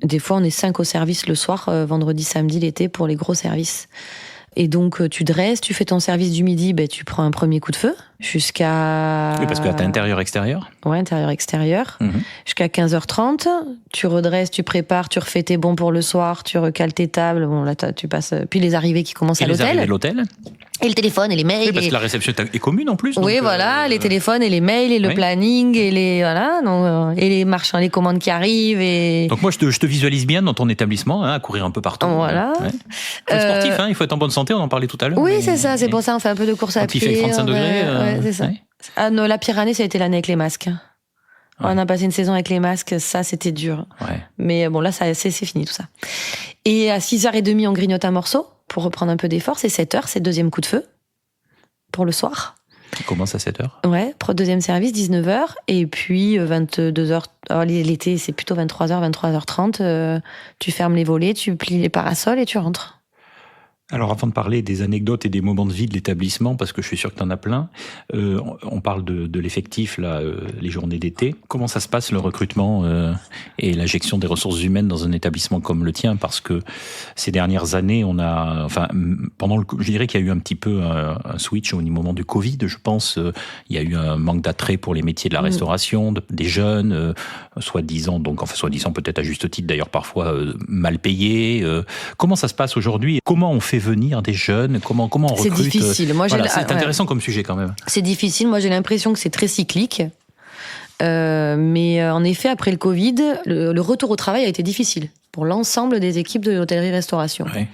Des fois, on est 5 au service le soir, vendredi, samedi, l'été, pour les gros services. Et donc, tu dresses, tu fais ton service du midi, tu prends un premier coup de feu. jusqu'à... Oui, parce que t'as intérieur-extérieur. Ouais, intérieur-extérieur. Jusqu'à 15h30. Tu redresses, tu prépares, tu refais tes bons pour le soir, tu recales tes tables. Bon, là, tu passes... Puis les arrivées qui commencent à l'hôtel. Et les arrivées de l'hôtel. Et le téléphone et les mails. Oui, parce que la réception est commune en plus. Oui, donc, voilà, les téléphones et les mails et le planning et les voilà, donc, et les marchands, les commandes qui arrivent et. Donc moi, je te visualise bien dans ton établissement, à courir un peu partout. Voilà. Ouais. Sportif, il faut être en bonne santé. On en parlait tout à l'heure. Oui, c'est ça. C'est pour ça on fait un peu de course à pied. Quand il fait 35 degrés. Ouais, c'est ça. Ah non, la pire année, ça a été l'année avec les masques. Ouais. On a passé une saison avec les masques, ça c'était dur. Ouais. Mais bon, là, c'est fini tout ça. Et à 6h30, on grignote un morceau pour reprendre un peu des forces. Et 7h, c'est le deuxième coup de feu pour le soir. Il commence à 7h. Ouais, deuxième service, 19h. Et puis 22h. Alors, l'été, c'est plutôt 23h, 23h30. Tu fermes les volets, tu plies les parasols et tu rentres. Alors, avant de parler des anecdotes et des moments de vie de l'établissement, parce que je suis sûr que tu en as plein, on parle de l'effectif, là, les journées d'été. Comment ça se passe, le recrutement et l'injection des ressources humaines dans un établissement comme le tien? Parce que ces dernières années, je dirais qu'il y a eu un petit peu un switch au moment du Covid, je pense. Il y a eu un manque d'attrait pour les métiers de la restauration, des jeunes, soi-disant peut-être à juste titre, d'ailleurs parfois mal payés. Comment ça se passe aujourd'hui? Comment on fait venir des jeunes? Comment on recrute? C'est difficile. Moi, c'est intéressant comme sujet quand même. C'est difficile. Moi, j'ai l'impression que c'est très cyclique. Mais en effet, après le Covid, le retour au travail a été difficile pour l'ensemble des équipes de l'hôtellerie-restauration. Ouais.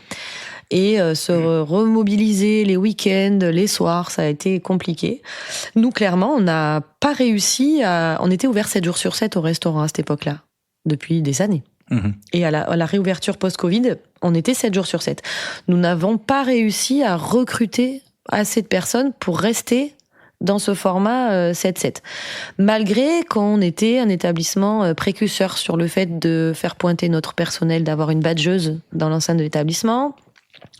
Et se remobiliser les week-ends, les soirs, ça a été compliqué. Nous, clairement, on n'a pas réussi à... On était ouvert 7 jours sur 7 au restaurant à cette époque-là, depuis des années. Et à la réouverture post-Covid, on était 7 jours sur 7. Nous n'avons pas réussi à recruter assez de personnes pour rester dans ce format 7-7. Malgré qu'on était un établissement précurseur sur le fait de faire pointer notre personnel, d'avoir une badgeuse dans l'enceinte de l'établissement,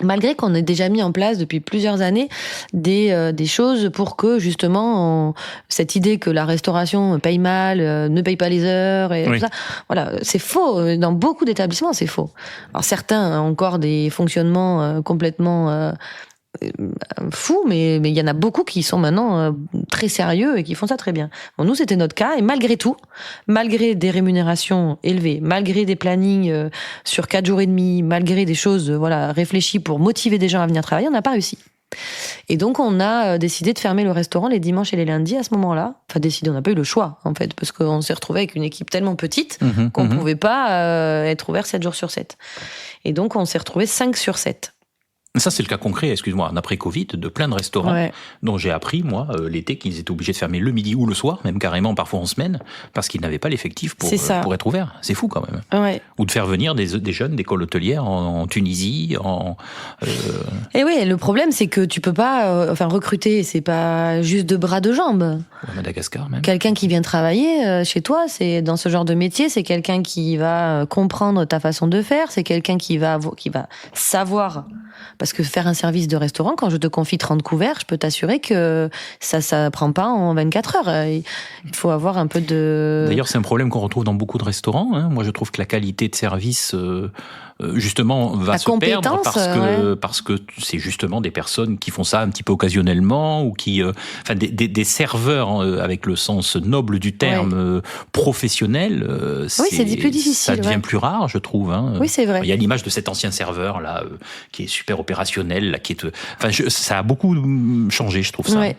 malgré qu'on ait déjà mis en place depuis plusieurs années des choses pour que justement cette idée que la restauration paye mal, ne paye pas les heures et tout ça, voilà, c'est faux. Dans beaucoup d'établissements, c'est faux. Alors certains ont encore des fonctionnements complètement fous, mais il y en a beaucoup qui sont maintenant très sérieux et qui font ça très bien. Bon, nous, c'était notre cas, et malgré tout, malgré des rémunérations élevées, malgré des plannings sur 4 jours et demi, malgré des choses réfléchies pour motiver des gens à venir travailler, on n'a pas réussi. Et donc, on a décidé de fermer le restaurant les dimanches et les lundis à ce moment-là. Enfin, décidé, on n'a pas eu le choix, en fait, parce qu'on s'est retrouvé avec une équipe tellement petite qu'on ne pouvait pas être ouvert 7 jours sur 7. Et donc, on s'est retrouvé 5 sur 7. Ça, c'est le cas concret, excuse-moi, d'après Covid, de plein de restaurants dont j'ai appris, moi, l'été, qu'ils étaient obligés de fermer le midi ou le soir, même carrément parfois en semaine, parce qu'ils n'avaient pas l'effectif pour être ouverts. C'est fou quand même. Ouais. Ou de faire venir des jeunes d'école hôtelière en Tunisie. Et oui, le problème, c'est que tu peux pas recruter, c'est pas juste de bras de jambes. À Madagascar, même. Quelqu'un qui vient travailler chez toi, c'est dans ce genre de métier, c'est quelqu'un qui va comprendre ta façon de faire, c'est quelqu'un qui va savoir. Parce que faire un service de restaurant, quand je te confie 30 couverts, je peux t'assurer que ça prend pas en 24 heures. Il faut avoir un peu de... D'ailleurs, c'est un problème qu'on retrouve dans beaucoup de restaurants. Moi, je trouve que la qualité de service, justement, va se perdre parce que c'est justement des personnes qui font ça un petit peu occasionnellement ou qui... des serveurs, avec le sens noble du terme, professionnel, c'est plus difficile. Ça devient plus rare, je trouve. Oui, c'est vrai. Il y a l'image de cet ancien serveur, là, qui est super opérationnel, là, ça a beaucoup changé, je trouve ça. Ouais.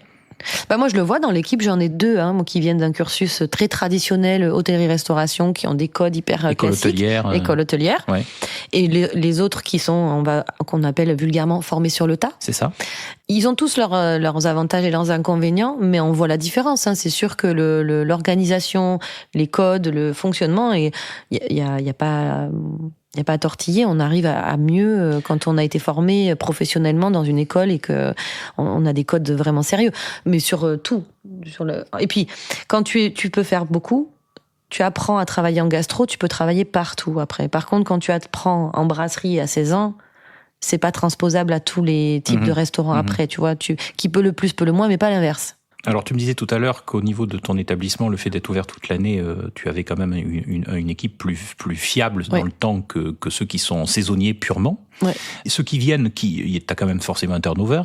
Moi, je le vois dans l'équipe, j'en ai 2 qui viennent d'un cursus très traditionnel, hôtellerie-restauration, qui ont des codes hyper classiques. École hôtelière. Ouais. Et les autres qui sont, qu'on appelle vulgairement formés sur le tas. C'est ça. Ils ont tous leurs avantages et leurs inconvénients, mais on voit la différence. C'est sûr que l'organisation, les codes, le fonctionnement, il y a pas... Il n'y a pas à tortiller, on arrive à mieux quand on a été formé professionnellement dans une école et que on a des codes vraiment sérieux. Mais sur tout. Et puis, quand tu peux faire beaucoup, tu apprends à travailler en gastro, tu peux travailler partout après. Par contre, quand tu apprends en brasserie à 16 ans, c'est pas transposable à tous les types de restaurants après, tu vois. Qui peut le plus, peut le moins, mais pas l'inverse. Alors, tu me disais tout à l'heure qu'au niveau de ton établissement, le fait d'être ouvert toute l'année, tu avais quand même une équipe plus fiable dans le temps que ceux qui sont saisonniers purement. Ouais. Et ceux qui viennent, t'as quand même forcément un turnover.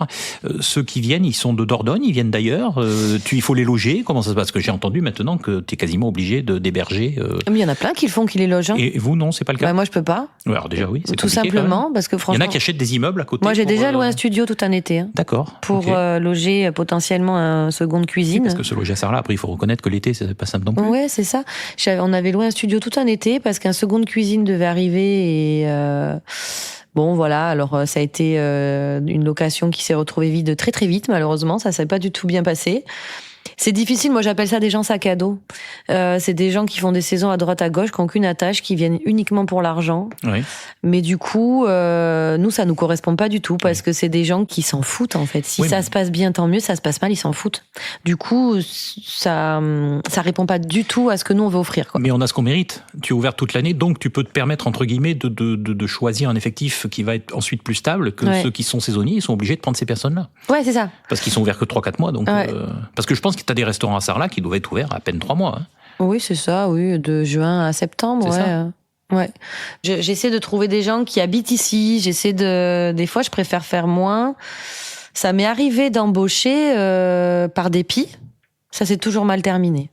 Ceux qui viennent, ils sont de Dordogne, ils viennent d'ailleurs. Il faut les loger. Comment ça se passe? Parce que j'ai entendu maintenant que tu es quasiment obligé d'héberger. Mais il y en a plein qui le font, qui les logent. Hein. Et vous, non, c'est pas le cas? Moi, je peux pas. Ouais, alors déjà, oui, c'est tout simplement parce que franchement. Il y en a qui achètent des immeubles à côté. Moi, j'ai déjà loué un studio tout un été. Hein, d'accord. Pour loger potentiellement une seconde cuisine. Parce que se loger à Sarlat, après, il faut reconnaître que l'été, c'est pas simple non plus. Ouais, c'est ça. On avait loué un studio tout un été parce qu'un seconde cuisine devait arriver et. Bon, voilà, alors ça a été une location qui s'est retrouvée vide très très vite, malheureusement, ça s'est pas du tout bien passé. C'est difficile, moi j'appelle ça des gens sac à dos. C'est des gens qui font des saisons à droite à gauche, qui n'ont qu'une attache, qui viennent uniquement pour l'argent. Oui. Mais du coup, nous, ça nous correspond pas du tout, parce que c'est des gens qui s'en foutent, en fait. Si ça se passe bien, tant mieux, ça se passe mal, ils s'en foutent. Du coup, ça répond pas du tout à ce que nous, on veut offrir, quoi. Mais on a ce qu'on mérite. Tu es ouvert toute l'année, donc tu peux te permettre, entre guillemets, de choisir un effectif qui va être ensuite plus stable que ceux qui sont saisonniers, ils sont obligés de prendre ces personnes-là. Ouais, c'est ça. Parce qu'ils sont ouverts que 3-4 mois, donc, parce que je pense que tu as des restaurants à Sarlat qui doivent être ouverts à peine 3 mois. Hein. Oui, c'est ça, oui, de juin à septembre. C'est ça. Ouais. J'essaie de trouver des gens qui habitent ici. Des fois, je préfère faire moins. Ça m'est arrivé d'embaucher par dépit. Ça s'est toujours mal terminé.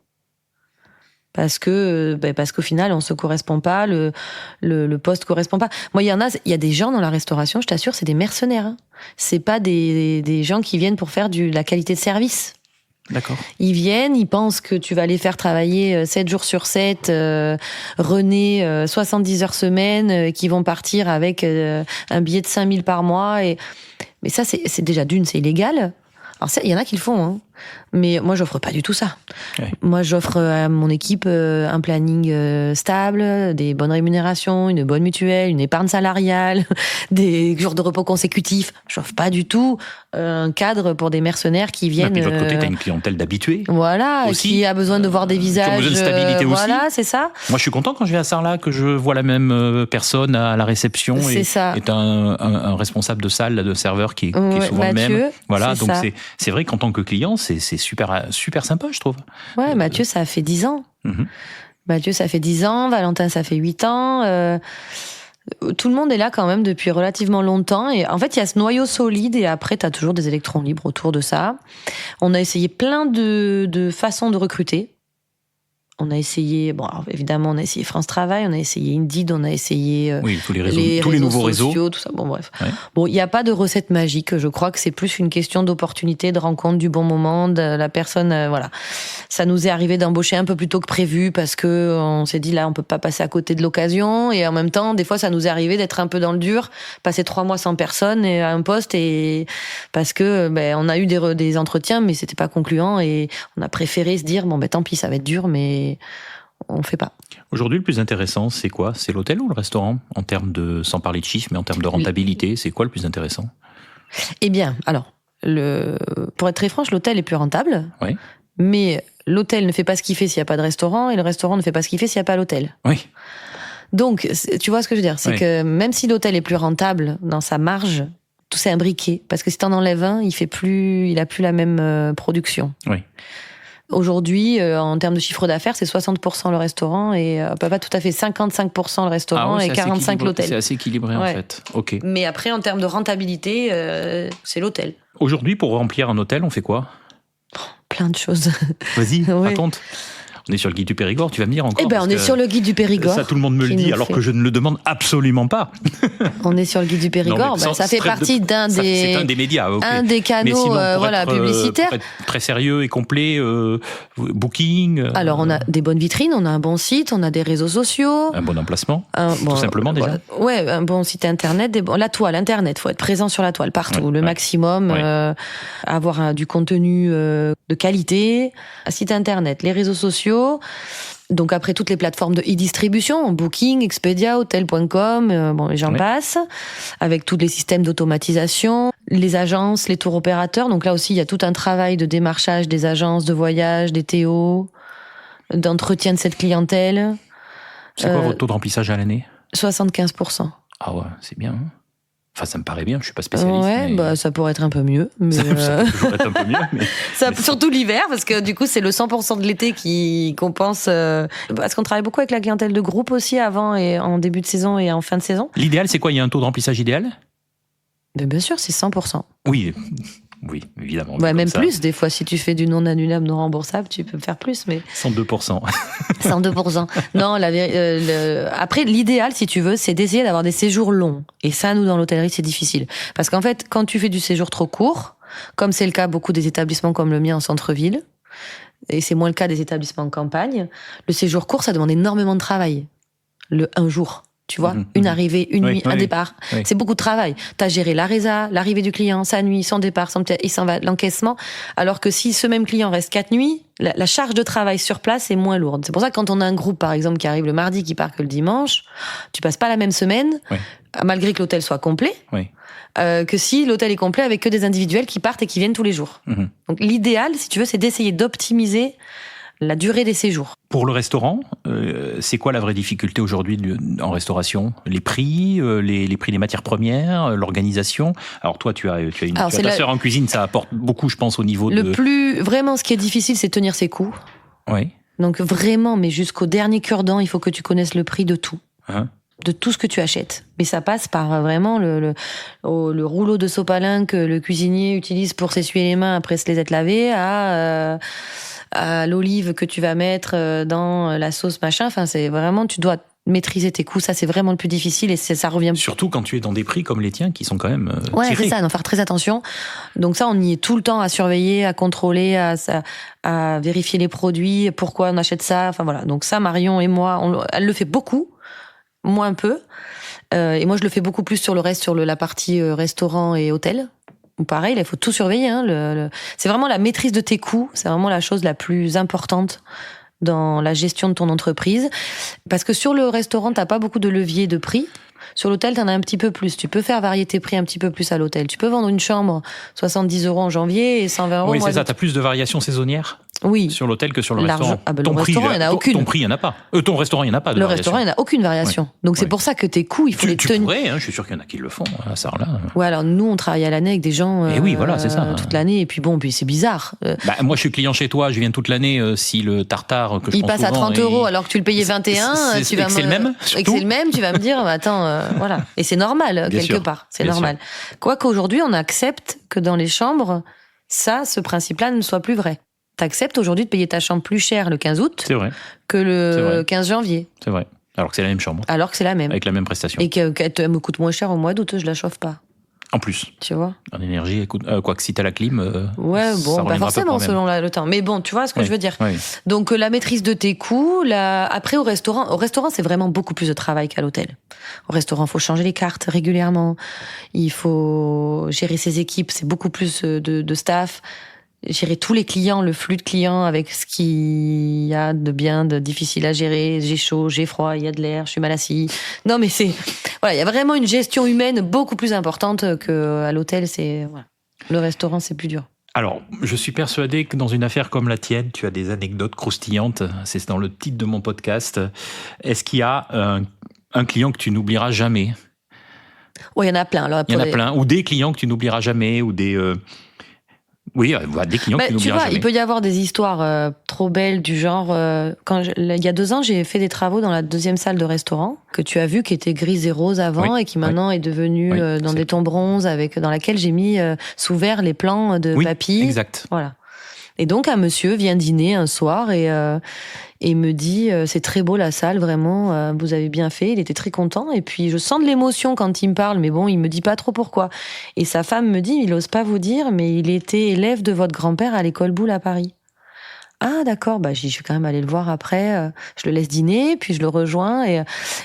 Parce qu'au final, on se correspond pas, le poste correspond pas. Moi, il y a des gens dans la restauration, je t'assure, c'est des mercenaires. Hein. C'est pas des gens qui viennent pour faire la qualité de service. D'accord. Ils viennent, ils pensent que tu vas les faire travailler 7 jours sur 7, René, 70 heures semaine, qui vont partir avec un billet de 5 000 par mois. Mais ça, c'est déjà c'est illégal. Alors il y en a qui le font, hein. Mais moi, j'offre pas du tout ça. Ouais. Moi, j'offre à mon équipe un planning stable, des bonnes rémunérations, une bonne mutuelle, une épargne salariale, des jours de repos consécutifs. J'offre pas du tout un cadre pour des mercenaires qui viennent... Et puis de l'autre côté, t'as une clientèle d'habitués. Voilà, aussi, qui a besoin de voir des visages. Qui ont besoin de stabilité aussi. Voilà, c'est ça. Moi, je suis content quand je vais à Sarlat que je vois la même personne à la réception. C'est un responsable de salle, de serveur qui est souvent Mathieu, le même. Voilà, donc ça. C'est vrai qu'en tant que client, c'est super sympa, je trouve. Ouais, Mathieu, ça fait 10 ans. Mathieu, ça fait 10 ans. Valentin, ça fait 8 ans. Tout le monde est là quand même depuis relativement longtemps. Et en fait, il y a ce noyau solide et après, tu as toujours des électrons libres autour de ça. On a essayé plein de façons de recruter. On a essayé, alors évidemment, on a essayé France Travail, on a essayé Indeed, on a essayé tous les nouveaux réseaux, tout ça. Bon, bref. Ouais. Bon, il n'y a pas de recette magique. Je crois que c'est plus une question d'opportunité, de rencontre, du bon moment, de la personne. Voilà. Ça nous est arrivé d'embaucher un peu plus tôt que prévu parce que on s'est dit là, on peut pas passer à côté de l'occasion. Et en même temps, des fois, ça nous est arrivé d'être un peu dans le dur, passer 3 mois sans personne et à un poste et parce que on a eu des entretiens, mais c'était pas concluant et on a préféré se dire tant pis, ça va être dur, mais on fait pas. Aujourd'hui, le plus intéressant, c'est quoi? C'est l'hôtel ou le restaurant? En termes sans parler de chiffres, mais en termes de rentabilité, c'est quoi le plus intéressant? Eh bien, alors, pour être très franche, l'hôtel est plus rentable. Oui. Mais l'hôtel ne fait pas ce qu'il fait s'il n'y a pas de restaurant, et le restaurant ne fait pas ce qu'il fait s'il n'y a pas l'hôtel. Oui. Donc, tu vois ce que je veux dire? C'est que même si l'hôtel est plus rentable dans sa marge, tout c'est imbriqué. Parce que si t'en enlèves un, il a plus la même production. Oui. Aujourd'hui, en termes de chiffre d'affaires, c'est 60% le restaurant et pas tout à fait 55% le restaurant et 45% l'hôtel. C'est assez équilibré en fait. Ok. Mais après, en termes de rentabilité, c'est l'hôtel. Aujourd'hui, pour remplir un hôtel, on fait quoi? Plein de choses. Vas-y, raconte. On est sur le guide du Périgord, tu vas me dire encore. On est sur le guide du Périgord. Ça, tout le monde me le dit, alors que je ne le demande absolument pas. On est sur le guide du Périgord. Ça fait partie d'un des. C'est un des médias, okay. Un des canaux publicitaires. Pour être très sérieux et complet, booking. Alors, on a des bonnes vitrines, on a un bon site, on a des réseaux sociaux. Un bon emplacement, tout simplement déjà. Ouais, un bon site internet. La toile, internet, faut être présent sur la toile partout, le maximum. Avoir du contenu de qualité. Un site internet, les réseaux sociaux. Donc après toutes les plateformes de e-distribution, Booking, Expedia, Hotel.com, et j'en passe, avec tous les systèmes d'automatisation, les agences, les tours opérateurs. Donc là aussi, il y a tout un travail de démarchage des agences de voyage, des TO, d'entretien de cette clientèle. C'est quoi votre taux de remplissage à l'année? 75%. Ah ouais, c'est bien. Hein. Enfin, ça me paraît bien, je suis pas spécialiste. Ouais, mais... ça pourrait être un peu mieux. Mais ça peut toujours être un peu mieux. Surtout l'hiver, parce que du coup, c'est le 100% de l'été qui compense. Parce qu'on travaille beaucoup avec la clientèle de groupe aussi, avant et en début de saison et en fin de saison. L'idéal, c'est quoi? Il y a un taux de remplissage idéal? Mais bien sûr, c'est 100%. Oui, évidemment. Ouais, même plus, des fois, si tu fais du non annulable, non remboursable, tu peux faire plus. Mais 102%. 102%. Non, après, l'idéal, si tu veux, c'est d'essayer d'avoir des séjours longs. Et ça, nous, dans l'hôtellerie, c'est difficile. Parce qu'en fait, quand tu fais du séjour trop court, comme c'est le cas beaucoup des établissements comme le mien en centre-ville, et c'est moins le cas des établissements en campagne, le séjour court, ça demande énormément de travail. Un jour. Tu vois, une arrivée, une nuit, un départ. Oui. C'est beaucoup de travail. T'as géré la résa, l'arrivée du client, sa nuit, son départ, il s'en va, l'encaissement. Alors que si ce même client reste 4 nuits, la charge de travail sur place est moins lourde. C'est pour ça que quand on a un groupe, par exemple, qui arrive le mardi, qui part que le dimanche, tu passes pas la même semaine, malgré que l'hôtel soit complet, que si l'hôtel est complet avec que des individuels qui partent et qui viennent tous les jours. Donc l'idéal, si tu veux, c'est d'essayer d'optimiser la durée des séjours. Pour le restaurant, c'est quoi la vraie difficulté aujourd'hui en restauration? Les prix, les prix des matières premières, l'organisation. Alors toi, tu as ta sœur en cuisine, ça apporte beaucoup, je pense, au niveau Vraiment, ce qui est difficile, c'est tenir ses coûts. Oui. Donc vraiment, mais jusqu'au dernier cure-dent, il faut que tu connaisses le prix de tout. De tout ce que tu achètes. Mais ça passe par vraiment le rouleau de sopalin que le cuisinier utilise pour s'essuyer les mains après se les être lavées, à l'olive que tu vas mettre dans la sauce machin. Enfin, c'est vraiment, tu dois maîtriser tes coûts. Ça, c'est vraiment le plus difficile et ça revient. Surtout quand tu es dans des prix comme les tiens qui sont quand même ouais, tirés. C'est ça, d'en faire très attention. Donc ça, on y est tout le temps à surveiller, à contrôler, à vérifier les produits, pourquoi on achète ça. Enfin voilà. Donc ça, Marion et moi, elle le fait beaucoup, moi un peu. Et moi, je le fais beaucoup plus sur le reste, sur la partie restaurant et hôtel. Pareil, il faut tout surveiller. C'est vraiment la maîtrise de tes coûts. C'est vraiment la chose la plus importante dans la gestion de ton entreprise. Parce que sur le restaurant, t'as pas beaucoup de levier de prix. Sur l'hôtel, t'en as un petit peu plus. Tu peux faire varier tes prix un petit peu plus à l'hôtel. Tu peux vendre une chambre 70 € en janvier et 120 €. Oui, c'est ça. T'as plus de variations saisonnières. Oui. Sur l'hôtel que sur le restaurant. Le restaurant, il n'y en a aucune. Ton prix, il n'y en a pas. Ton restaurant, il n'y en a pas de variation. Le restaurant, il n'y en a aucune variation. Donc c'est pour ça que tes coûts, il faut les tenir. Tu pourrais, je suis sûr qu'il y en a qui le font, ça là. Ouais, alors nous, on travaille à l'année avec des gens. Et oui, voilà, c'est ça. Toute l'année. Et puis puis c'est bizarre. Moi, je suis client chez toi, je viens toute l'année. Si le tartare que je prends il passe à 30 € alors que tu le payais 21, tu vas me. C'est le même. Et que c'est le même, tu vas me dire, attends, voilà. Et c'est normal, quelque part. C'est normal. Quoique aujourd'hui, on accepte que dans les chambres, ce principe-là ne soit plus vrai. T'acceptes aujourd'hui de payer ta chambre plus cher le 15 août que le 15 janvier. C'est vrai. Alors que c'est la même chambre. Alors que c'est la même. Avec la même prestation. Et qu'elle me coûte moins cher au mois d'août, je la chauffe pas. En plus. Tu vois. En énergie, quoique si t'as la clim. Ouais, bon, pas forcément selon le temps. Mais bon, tu vois ce que je veux dire. Oui. Donc la maîtrise de tes coûts. Après au restaurant, c'est vraiment beaucoup plus de travail qu'à l'hôtel. Au restaurant, il faut changer les cartes régulièrement. Il faut gérer ses équipes. C'est beaucoup plus de staff. Gérer tous les clients, le flux de clients avec ce qu'il y a de difficile à gérer. J'ai chaud, j'ai froid, il y a de l'air, je suis mal assis. Non, mais il y a vraiment une gestion humaine beaucoup plus importante qu'à l'hôtel. Le restaurant, c'est plus dur. Alors, je suis persuadé que dans une affaire comme la tienne, tu as des anecdotes croustillantes. C'est dans le titre de mon podcast. Est-ce qu'il y a un client que tu n'oublieras jamais? Oui, il y en a plein. Alors, il y en a plein. Ou des clients que tu n'oublieras jamais, ou des... Oui, des clients qui n'oublieront jamais. Il peut y avoir des histoires trop belles du genre... il y a 2 ans, j'ai fait des travaux dans la 2e salle de restaurant que tu as vu, qui était grise et rose avant et qui maintenant est devenue dans des tons bronzes, dans laquelle j'ai mis sous verre les plans de papy. Exact. Voilà. Et donc un monsieur vient dîner un soir et me dit c'est très beau la salle, vraiment, vous avez bien fait. Il était très content et puis je sens de l'émotion quand il me parle, mais bon, il me dit pas trop pourquoi. Et sa femme me dit, il ose pas vous dire, mais il était élève de votre grand-père à l'école Boulle à Paris. Ah d'accord, je vais quand même aller le voir après. Je le laisse dîner, puis je le rejoins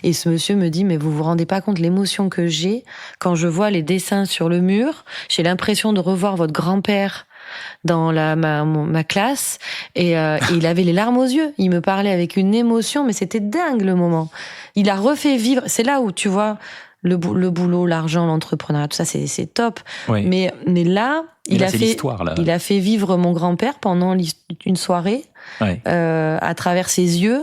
et ce monsieur me dit, mais vous vous rendez pas compte l'émotion que j'ai quand je vois les dessins sur le mur. J'ai l'impression de revoir votre grand-père dans ma classe et il avait les larmes aux yeux. Il me parlait avec une émotion, mais c'était dingue le moment. Il a refait vivre. C'est là où tu vois le boulot, l'argent, l'entrepreneuriat, tout ça, c'est top. Oui. Mais là, il a fait vivre mon grand-père pendant une soirée à travers ses yeux.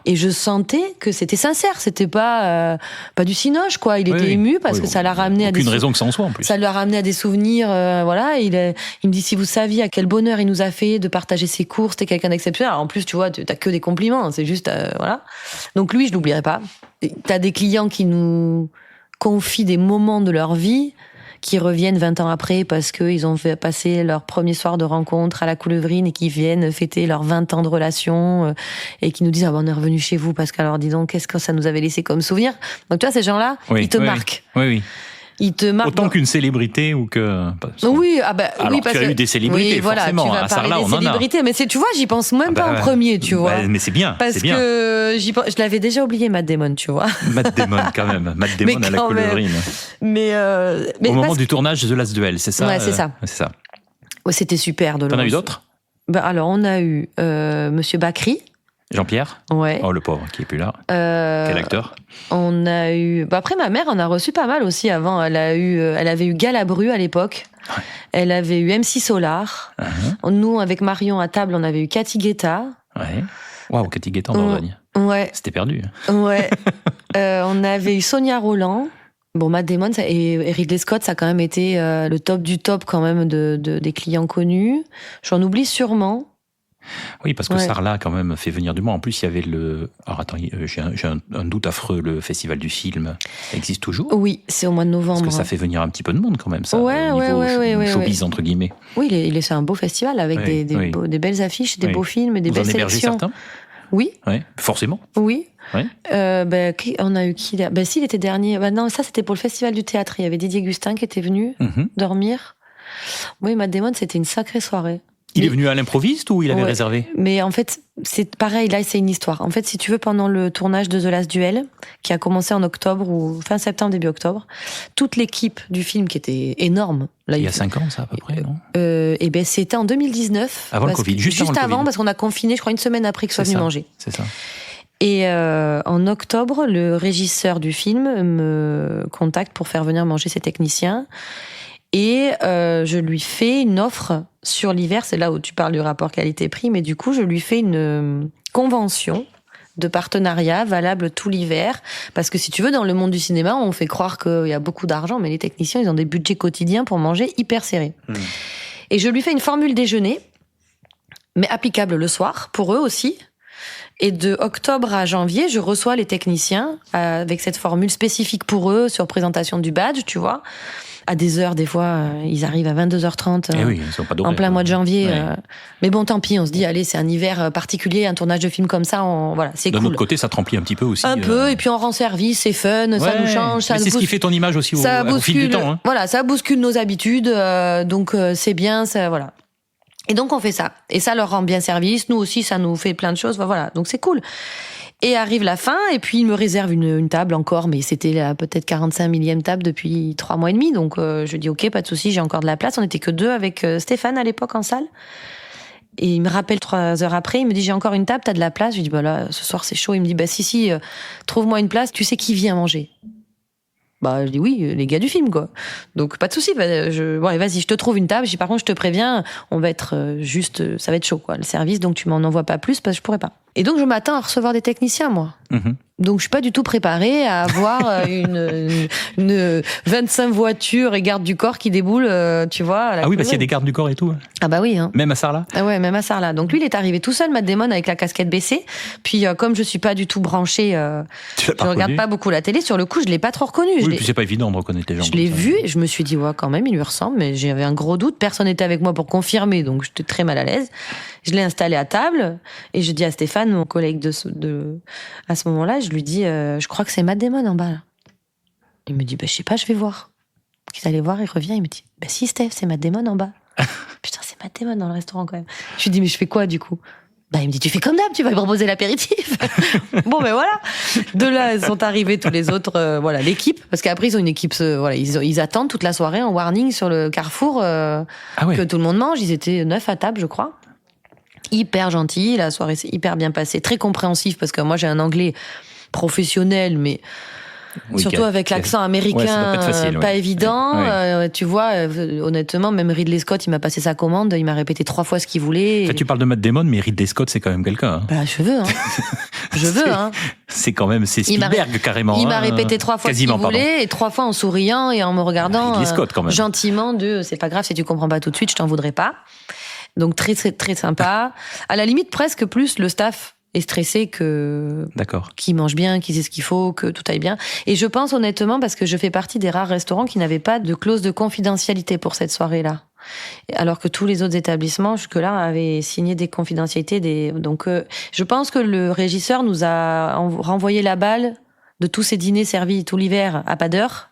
Et je sentais que c'était sincère, c'était pas du cinoche, quoi. Il était ému parce que ça l'a ramené à des... Aucune raison que ça en soit, en plus. Ça lui a ramené à des souvenirs, voilà. Il me dit, si vous saviez à quel bonheur il nous a fait de partager ses courses, t'es quelqu'un d'exceptionnel. Alors, en plus, tu vois, t'as que des compliments, c'est juste, voilà. Donc lui, je l'oublierai pas. T'as des clients qui nous confient des moments de leur vie, qui reviennent 20 ans après parce qu'ils ont fait passer leur premier soir de rencontre à la Coulevrine et qui viennent fêter leurs 20 ans de relation et qui nous disent, on est revenu chez vous parce qu'alors, dis donc, qu'est-ce que ça nous avait laissé comme souvenir. Donc, tu vois, ces gens-là, ils te marquent. Oui. Il te marque. Autant qu'une célébrité ou que. Oui, alors, oui, parce tu as eu des célébrités, forcément. Tu vas parler des célébrités, mais tu vois, j'y pense même pas en premier, tu vois. Mais c'est bien. Parce que je l'avais déjà oublié, Matt Damon, tu vois. Matt Damon, quand même. Matt Damon à la Coulevrine. Mais au moment du tournage de The Last Duel, c'est ça? Ouais, c'est ça. C'est ça. Ouais, c'était super de T'en as eu d'autres? Alors, on a eu Monsieur Bacri. Jean-Pierre? Ouais. Oh, le pauvre, qui est plus là. Quel acteur? On a eu... après, ma mère en a reçu pas mal aussi avant. Elle avait eu Galabru à l'époque. Ouais. Elle avait eu MC Solar. Nous, avec Marion à table, on avait eu Cathy Guetta. Ouais. Waouh, Cathy Guetta en Dordogne. Ouais. C'était perdu. Ouais. On avait eu Sonia Roland. Bon, Matt Damon et Ridley Scott, ça a quand même été le top du top quand même des clients connus. J'en oublie sûrement. Oui, parce que Sarlat, quand même, fait venir du monde. En plus, il y avait le... Alors, attends, j'ai un doute affreux, le Festival du film. Ça existe toujours? Oui, c'est au mois de novembre. Parce que ça fait venir un petit peu de monde, quand même, ça. Ouais, showbiz, entre guillemets. Oui, c'est un beau festival avec des belles affiches, des beaux films et des belles sélections. Certains? Oui. Oui, forcément. Oui. Ouais. On a eu qui là? Il était dernier. Non, ça, c'était pour le Festival du théâtre. Il y avait Didier Gustin qui était venu dormir. Oui, Matt Damon, c'était une sacrée soirée. Il est venu à l'improviste ou il avait réservé? Mais en fait, c'est pareil, là, c'est une histoire. En fait, si tu veux, pendant le tournage de The Last Duel, qui a commencé en octobre ou fin septembre, début octobre, toute l'équipe du film, qui était énorme... Là, il y a 5 ans, ça, à peu près, non? C'était en 2019. Avant le Covid, juste avant, parce qu'on a confiné, je crois, une semaine après qu'il soit venu manger. C'est ça. Et en octobre, le régisseur du film me contacte pour faire venir manger ses techniciens. Et je lui fais une offre sur l'hiver, c'est là où tu parles du rapport qualité-prix, mais du coup, je lui fais une convention de partenariat valable tout l'hiver. Parce que si tu veux, dans le monde du cinéma, on fait croire qu'il y a beaucoup d'argent, mais les techniciens, ils ont des budgets quotidiens pour manger hyper serrés. Et je lui fais une formule déjeuner, mais applicable le soir, pour eux aussi. Et de octobre à janvier, je reçois les techniciens avec cette formule spécifique pour eux, sur présentation du badge, tu vois. À des heures, des fois, ils arrivent à 22h30 en plein mois de janvier. Mais bon, tant pis, on se dit, allez, c'est un hiver particulier, un tournage de film comme ça, voilà, c'est cool. D'un autre côté, ça te remplit un petit peu aussi. Un peu, et puis on rend service, c'est fun, ça nous change. Ça c'est ce qui fait ton image aussi au fil du temps. Hein. Voilà, ça bouscule nos habitudes, donc c'est bien, ça, voilà. Et donc on fait ça. Et ça leur rend bien service, nous aussi, ça nous fait plein de choses, voilà, donc c'est cool. Et arrive la fin, et puis il me réserve une table encore, mais c'était peut-être 45 millième table depuis 3 mois et demi, donc je dis ok, pas de souci, j'ai encore de la place. On était que 2 avec Stéphane à l'époque en salle. Et il me rappelle 3 heures après, il me dit j'ai encore une table, t'as de la place? Je lui dis là, ce soir c'est chaud. Il me dit si, trouve-moi une place, tu sais qui vient manger? Je dis oui, les gars du film, quoi. Donc, pas de souci. Vas-y, je te trouve une table. Je dis, par contre, je te préviens, on va être ça va être chaud, quoi. Le service, donc tu m'en envoies pas plus parce que je pourrais pas. Et donc, je m'attends à recevoir des techniciens, moi. Donc, je suis pas du tout préparée à avoir une 25 voitures et gardes du corps qui déboulent, tu vois. Oui, parce qu'il y a des gardes du corps et tout. Ah bah oui. Hein. Même à Sarlat. Ah ouais, même à Sarlat. Donc lui, il est arrivé tout seul, Matt Damon, avec la casquette baissée. Puis comme je suis pas du tout branchée, je regarde pas beaucoup la télé. Sur le coup, je l'ai pas trop reconnu. Oui, puis c'est pas évident de reconnaître les gens. Je l'ai vu et je me suis dit, quand même, il lui ressemble. Mais j'avais un gros doute. Personne n'était avec moi pour confirmer, donc j'étais très mal à l'aise. Je l'ai installé à table et je dis à Stéphane, mon collègue à ce moment-là, je lui dis, je crois que c'est Matt Damon en bas. Là. Il me dit, je sais pas, je vais voir. Il est allé voir, il revient, il me dit, si Steph, c'est Matt Damon en bas. Putain, c'est Matt Damon dans le restaurant quand même. Je lui dis, mais je fais quoi du coup? Il me dit, tu fais comme d'hab, tu vas lui proposer l'apéritif. Bon, voilà. De là, sont arrivés tous les autres, l'équipe. Parce qu'après, ils ont une équipe, ils attendent toute la soirée en warning sur le carrefour que tout le monde mange. Ils étaient 9 à table, je crois. Hyper gentils, la soirée s'est hyper bien passée, très compréhensif parce que moi j'ai un anglais professionnel, mais Oui, Surtout avec l'accent américain, ça doit pas être facile, pas évident. Ouais. Tu vois, honnêtement, même Ridley Scott, il m'a passé sa commande, il m'a répété 3 fois ce qu'il voulait. En fait, tu parles de Matt Damon, mais Ridley Scott, c'est quand même quelqu'un. Hein. Bah, je veux, Je veux, C'est quand même, c'est Spielberg, carrément. Il m'a répété 3 fois ce qu'il voulait, et 3 fois en souriant et en me regardant Ridley Scott, quand même. gentiment c'est pas grave si tu comprends pas tout de suite, je t'en voudrais pas. Donc très, très, très sympa. À la limite, presque plus le staff est stressé qui mange bien, qui sait ce qu'il faut, que tout aille bien. Et je pense honnêtement, parce que je fais partie des rares restaurants qui n'avaient pas de clause de confidentialité pour cette soirée-là. Alors que tous les autres établissements, jusque-là, avaient signé des confidentialités. Donc, je pense que le régisseur nous a renvoyé la balle de tous ces dîners servis tout l'hiver à pas d'heure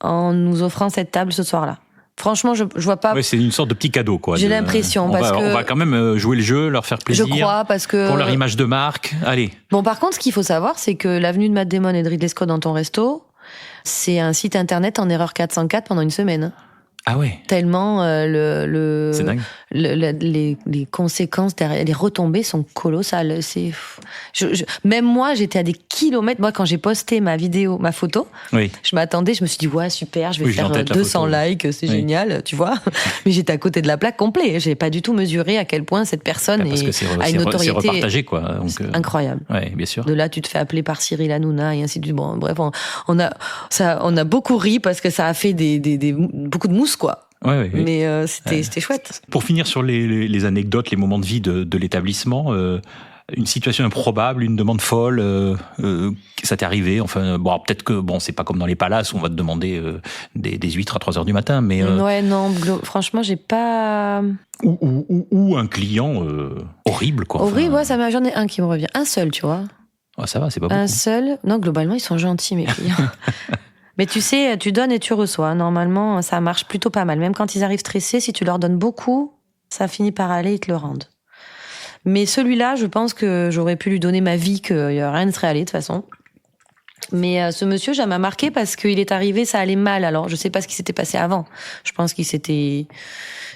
en nous offrant cette table ce soir-là. Franchement, je vois pas. Ouais, c'est une sorte de petit cadeau, quoi. J'ai l'impression, on va quand même jouer le jeu, leur faire plaisir. Je crois, parce que. Pour leur image de marque. Allez. Bon, par contre, ce qu'il faut savoir, c'est que l'avenue de Matt Damon et de Ridley Scott dans ton resto, c'est un site internet en erreur 404 pendant une semaine. Ah ouais. Tellement c'est dingue. Les conséquences derrière, les retombées sont colossales. Même moi, j'étais à des kilomètres. Moi, quand j'ai posté ma photo, je m'attendais, je me suis dit ouais super, je vais faire 200 likes, c'est génial, tu vois. Mais j'étais à côté de la plaque complet. J'ai pas du tout mesuré à quel point cette personne a une notoriété repartagé, quoi. Donc, incroyable. Ouais, bien sûr. De là, tu te fais appeler par Cyril Hanouna et ainsi de suite. Bon, bref, on a beaucoup ri parce que ça a fait beaucoup de mousse, quoi. Ouais. Mais c'était chouette. Pour finir sur les anecdotes, les moments de vie de l'établissement, une situation improbable, une demande folle, ça t'est arrivé? Enfin, bon, peut-être que c'est pas comme dans les palaces où on va te demander des huîtres à 3h du matin, mais ouais, non, franchement, j'ai pas. Ou un client horrible, quoi. Horrible, ouais, j'en ai un qui me revient, un seul, tu vois. Ah, ça va, c'est pas beaucoup. Un seul. Non, globalement, ils sont gentils, mes clients. Mais tu sais, tu donnes et tu reçois. Normalement, ça marche plutôt pas mal. Même quand ils arrivent stressés, si tu leur donnes beaucoup, ça finit par aller, ils te le rendent. Mais celui-là, je pense que j'aurais pu lui donner ma vie, que rien ne serait allé de toute façon. Mais ce monsieur, ça m'a marqué parce qu'il est arrivé, ça allait mal. Alors, je sais pas ce qui s'était passé avant. Je pense qu'il s'était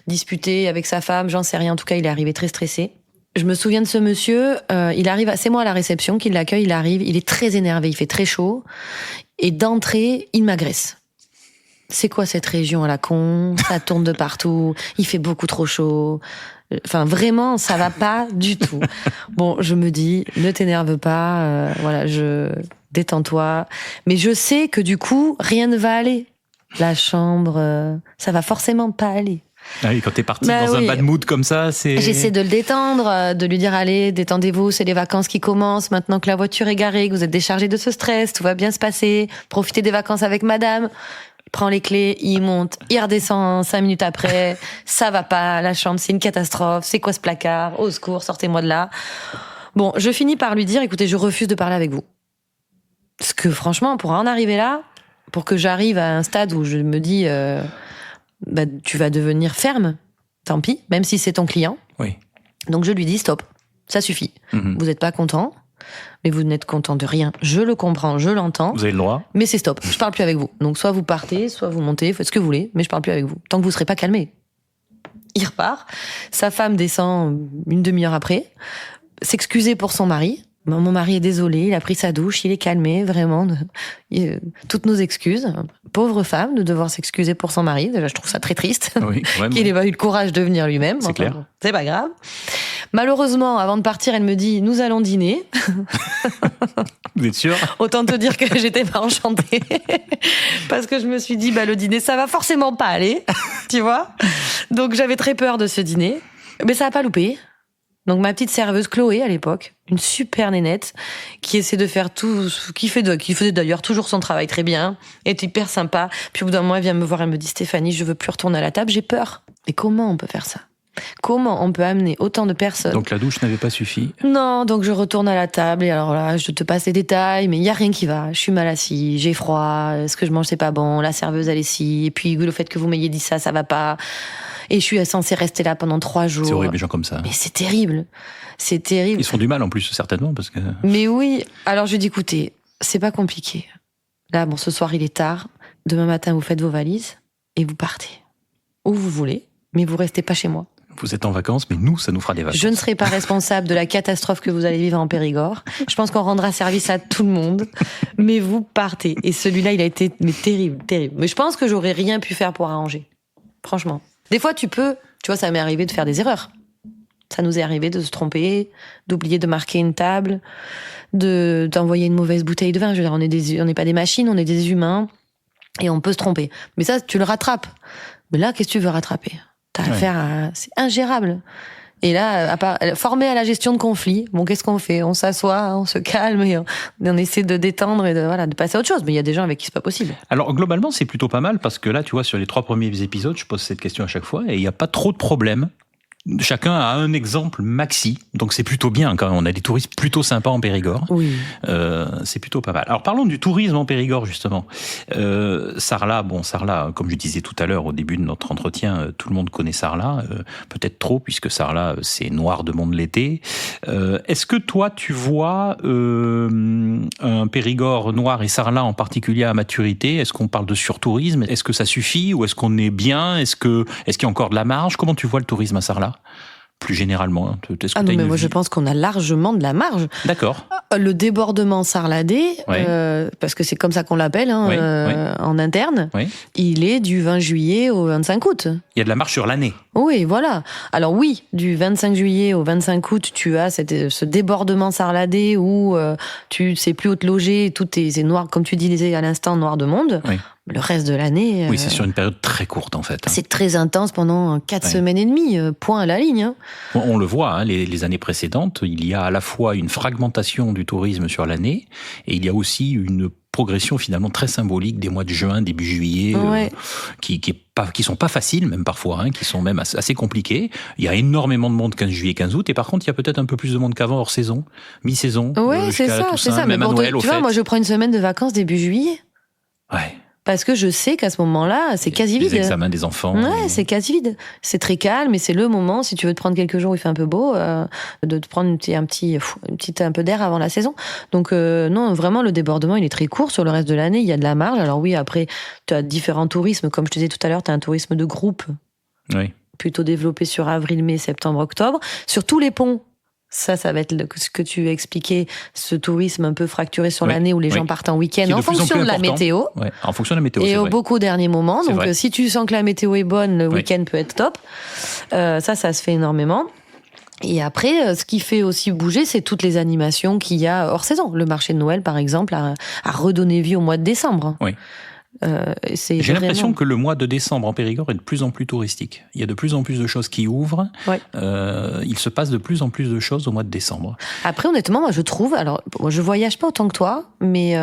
disputé avec sa femme, j'en sais rien. En tout cas, il est arrivé très stressé. Je me souviens de ce monsieur, il arrive, c'est moi à la réception qui l'accueille, il arrive, il est très énervé, il fait très chaud. Et d'entrée, il m'agresse. C'est quoi cette région à la con? Ça tourne de partout. Il fait beaucoup trop chaud. Enfin, vraiment, ça va pas du tout. Bon, je me dis, ne t'énerve pas. Détends-toi. Mais je sais que du coup, rien ne va aller. La chambre, ça va forcément pas aller. Ah oui, quand t'es parti dans un bad mood comme ça, c'est... J'essaie de le détendre, de lui dire, allez, détendez-vous, c'est les vacances qui commencent, maintenant que la voiture est garée, que vous êtes déchargé de ce stress, tout va bien se passer, profitez des vacances avec madame. Il prend les clés, il monte, il redescend 5 minutes après, ça va pas, la chambre, c'est une catastrophe, c'est quoi ce placard, au secours, sortez-moi de là. Bon, je finis par lui dire, écoutez, je refuse de parler avec vous. Parce que franchement, pour en arriver là, pour que j'arrive à un stade où je me dis... tu vas devenir ferme, tant pis, même si c'est ton client. Oui. Donc je lui dis stop, ça suffit. Vous n'êtes pas content, mais vous n'êtes content de rien. Je le comprends, je l'entends. Vous avez le droit. Mais c'est stop, je parle plus avec vous. Donc soit vous partez, soit vous montez, faites ce que vous voulez, mais je parle plus avec vous. Tant que vous serez pas calmé. Il repart, sa femme descend une demi-heure après, s'excuser pour son mari. Mon mari est désolé, il a pris sa douche, il est calmé, vraiment. Toutes nos excuses. Pauvre femme de devoir s'excuser pour son mari. Déjà, je trouve ça très triste. Oui, qu'il n'ait pas eu le courage de venir lui-même. C'est clair. C'est pas grave. Malheureusement, avant de partir, elle me dit, nous allons dîner. Vous êtes sûr? Autant te dire que j'étais pas enchantée. Parce que je me suis dit, le dîner, ça va forcément pas aller. Tu vois? Donc, j'avais très peur de ce dîner. Mais ça a pas loupé. Donc ma petite serveuse Chloé à l'époque, une super nénette, qui essaie de faire tout, qui faisait d'ailleurs toujours son travail très bien, est hyper sympa. Puis au bout d'un moment, elle vient me voir, elle me dit Stéphanie, je veux plus retourner à la table, j'ai peur. Mais comment on peut faire ça? Comment on peut amener autant de personnes? Donc la douche n'avait pas suffi? Non, donc je retourne à la table et alors là, je te passe les détails, mais il y a rien qui va. Je suis mal assise, j'ai froid, ce que je mange c'est pas bon, la serveuse elle est ci, et puis le fait que vous m'ayez dit ça va pas. Et je suis censée rester là pendant 3 jours. C'est horrible, les gens comme ça. Mais c'est terrible. C'est terrible. Ils se font du mal en plus, certainement, parce que... Mais oui. Alors je lui dis, écoutez, c'est pas compliqué. Là, ce soir, il est tard. Demain matin, vous faites vos valises et vous partez. Où vous voulez, mais vous restez pas chez moi. Vous êtes en vacances, mais nous, ça nous fera des vacances. Je ne serai pas responsable de la catastrophe que vous allez vivre en Périgord. Je pense qu'on rendra service à tout le monde. Mais vous partez. Et celui-là, il a été terrible, terrible. Mais je pense que j'aurais rien pu faire pour arranger. Franchement. Des fois, tu vois, ça m'est arrivé de faire des erreurs. Ça nous est arrivé de se tromper, d'oublier de marquer une table, d'envoyer une mauvaise bouteille de vin. Je veux dire, on n'est pas des machines, on est des humains. Et on peut se tromper. Mais ça, tu le rattrapes. Mais là, qu'est-ce que tu veux rattraper ? T'as affaire à... C'est ingérable. Et là, formé à la gestion de conflits, bon, qu'est-ce qu'on fait ? On s'assoit, on se calme et on essaie de détendre et de passer à autre chose. Mais il y a des gens avec qui c'est pas possible. Alors, globalement, c'est plutôt pas mal parce que là, tu vois, sur les 3 premiers épisodes, je pose cette question à chaque fois et il n'y a pas trop de problèmes. Chacun a un exemple maxi, donc c'est plutôt bien quand même. On a des touristes plutôt sympas en Périgord. Oui. C'est plutôt pas mal. Alors parlons du tourisme en Périgord justement. Sarlat, comme je disais tout à l'heure au début de notre entretien, tout le monde connaît Sarlat, peut-être trop puisque Sarlat c'est noir de monde l'été. Est-ce que toi tu vois un Périgord noir et Sarlat en particulier à maturité ? Est-ce qu'on parle de surtourisme ? Est-ce que ça suffit ou est-ce qu'on est bien ? Est-ce qu'il y a encore de la marge ? Comment tu vois le tourisme à Sarlat ? Plus généralement. Mais moi je pense qu'on a largement de la marge. D'accord. Le débordement sarladais, parce que c'est comme ça qu'on l'appelle en interne, il est du 20 juillet au 25 août. Il y a de la marge sur l'année. Oui, voilà. Alors oui, du 25 juillet au 25 août, tu as ce débordement sarladais où tu sais plus où te loger, tout est noir, comme tu disais à l'instant, noir de monde. Oui. Le reste de l'année... Oui, c'est sur une période très courte, en fait. C'est très intense pendant 4 semaines et demie, point à la ligne. Hein. On le voit, les années précédentes, il y a à la fois une fragmentation du tourisme sur l'année, et il y a aussi une progression finalement très symbolique des mois de juin, début juillet, qui sont pas faciles, même parfois, qui sont même assez compliqués. Il y a énormément de monde 15 juillet, 15 août, et par contre, il y a peut-être un peu plus de monde qu'avant, hors saison, mi-saison. Oui, c'est ça. Même mais à Noël, tu vois, moi, je prends une semaine de vacances début juillet. Ouais. Parce que je sais qu'à ce moment-là, c'est quasi vide. Les examens des enfants. Ouais, c'est quasi vide. C'est très calme et c'est le moment, si tu veux te prendre quelques jours où il fait un peu beau, de te prendre un peu d'air avant la saison. Donc non, vraiment, le débordement, il est très court. Sur le reste de l'année, il y a de la marge. Alors oui, après, tu as différents tourismes. Comme je te disais tout à l'heure, tu as un tourisme de groupe. Oui. Plutôt développé sur avril, mai, septembre, octobre. Sur tous les ponts. Ça va être ce que tu expliquais, ce tourisme un peu fracturé sur l'année où les gens partent en week-end en fonction de la météo. Ouais, en fonction de la météo. Et au beaucoup dernier moment. Donc, si tu sens que la météo est bonne, le week-end peut être top. Ça se fait énormément. Et après, ce qui fait aussi bouger, c'est toutes les animations qu'il y a hors saison. Le marché de Noël, par exemple, a redonné vie au mois de décembre. Oui. J'ai l'impression que le mois de décembre en Périgord est de plus en plus touristique. Il y a de plus en plus de choses qui ouvrent. Il se passe de plus en plus de choses au mois de décembre. Après, honnêtement, moi je trouve, alors je voyage pas autant que toi, mais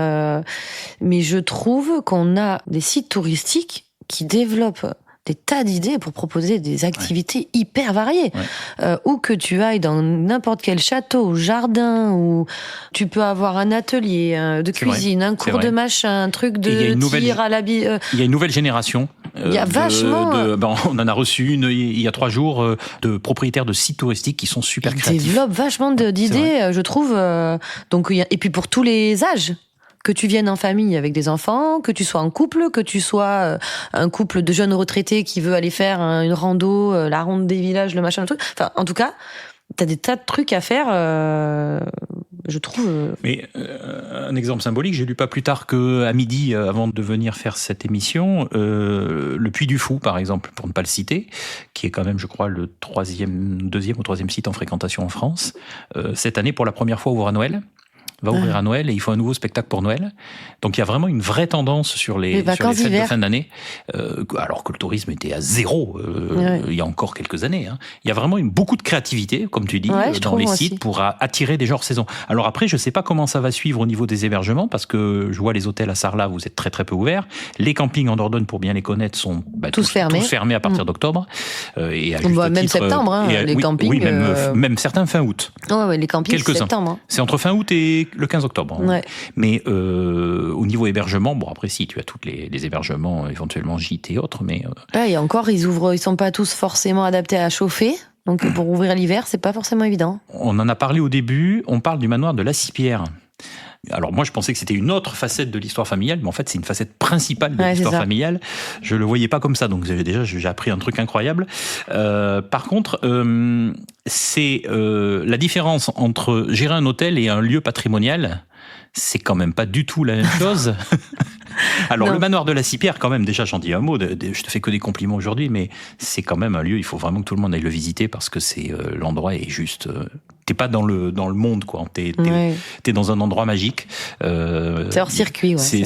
je trouve qu'on a des sites touristiques qui développent des tas d'idées pour proposer des activités hyper variées. Où que tu ailles dans n'importe quel château, jardin, où tu peux avoir un atelier de cuisine, un cours de machin, un truc de tir à l'habit. Il y a une nouvelle génération. Il y a vachement... on en a reçu une il y a 3 jours de propriétaires de sites touristiques qui sont super créatifs. Ils développent vachement d'idées, je trouve. Donc, et puis pour tous les âges. Que tu viennes en famille avec des enfants, que tu sois en couple, que tu sois un couple de jeunes retraités qui veut aller faire une rando, la ronde des villages, le machin, le truc. Enfin, en tout cas, t'as des tas de trucs à faire, je trouve. Mais un exemple symbolique, j'ai lu pas plus tard qu'à midi, avant de venir faire cette émission, le Puy du Fou, par exemple, pour ne pas le citer, qui est quand même, je crois, le 2e ou 3e site en fréquentation en France, cette année, pour la première fois, ouvre à Noël. Va ouvrir à Noël et il faut un nouveau spectacle pour Noël. Donc il y a vraiment une vraie tendance sur les fêtes de fin d'année, alors que le tourisme était à 0 il y a encore quelques années. Il y a vraiment beaucoup de créativité, comme tu dis, dans les sites pour attirer des gens hors saison. Alors après, je sais pas comment ça va suivre au niveau des hébergements, parce que je vois les hôtels à Sarlat, vous êtes très très peu ouverts. Les campings en Dordogne, pour bien les connaître, sont tous fermés à partir d'octobre. Et à juste même titre, septembre, les campings. Oui, même certains fin août. Ouais, les campings, c'est septembre. C'est entre fin août et le 15 octobre. Mais au niveau hébergement, bon après si tu as tous les hébergements, éventuellement gîtes et autres, mais... et encore, ils sont pas tous forcément adaptés à chauffer. Donc pour ouvrir l'hiver, c'est pas forcément évident. On en a parlé au début, on parle du manoir de la Cipierre. Alors moi, je pensais que c'était une autre facette de l'histoire familiale, mais en fait, c'est une facette principale de l'histoire familiale. Je le voyais pas comme ça, donc déjà, j'ai appris un truc incroyable. Par contre, c'est la différence entre gérer un hôtel et un lieu patrimonial. C'est quand même pas du tout la même chose. Alors, le manoir de la Cipière, quand même, déjà, j'en dis un mot. Je te fais que des compliments aujourd'hui, mais c'est quand même un lieu, il faut vraiment que tout le monde aille le visiter parce que l'endroit est juste... T'es pas dans le monde, quoi. T'es dans un endroit magique. C'est hors circuit, ouais.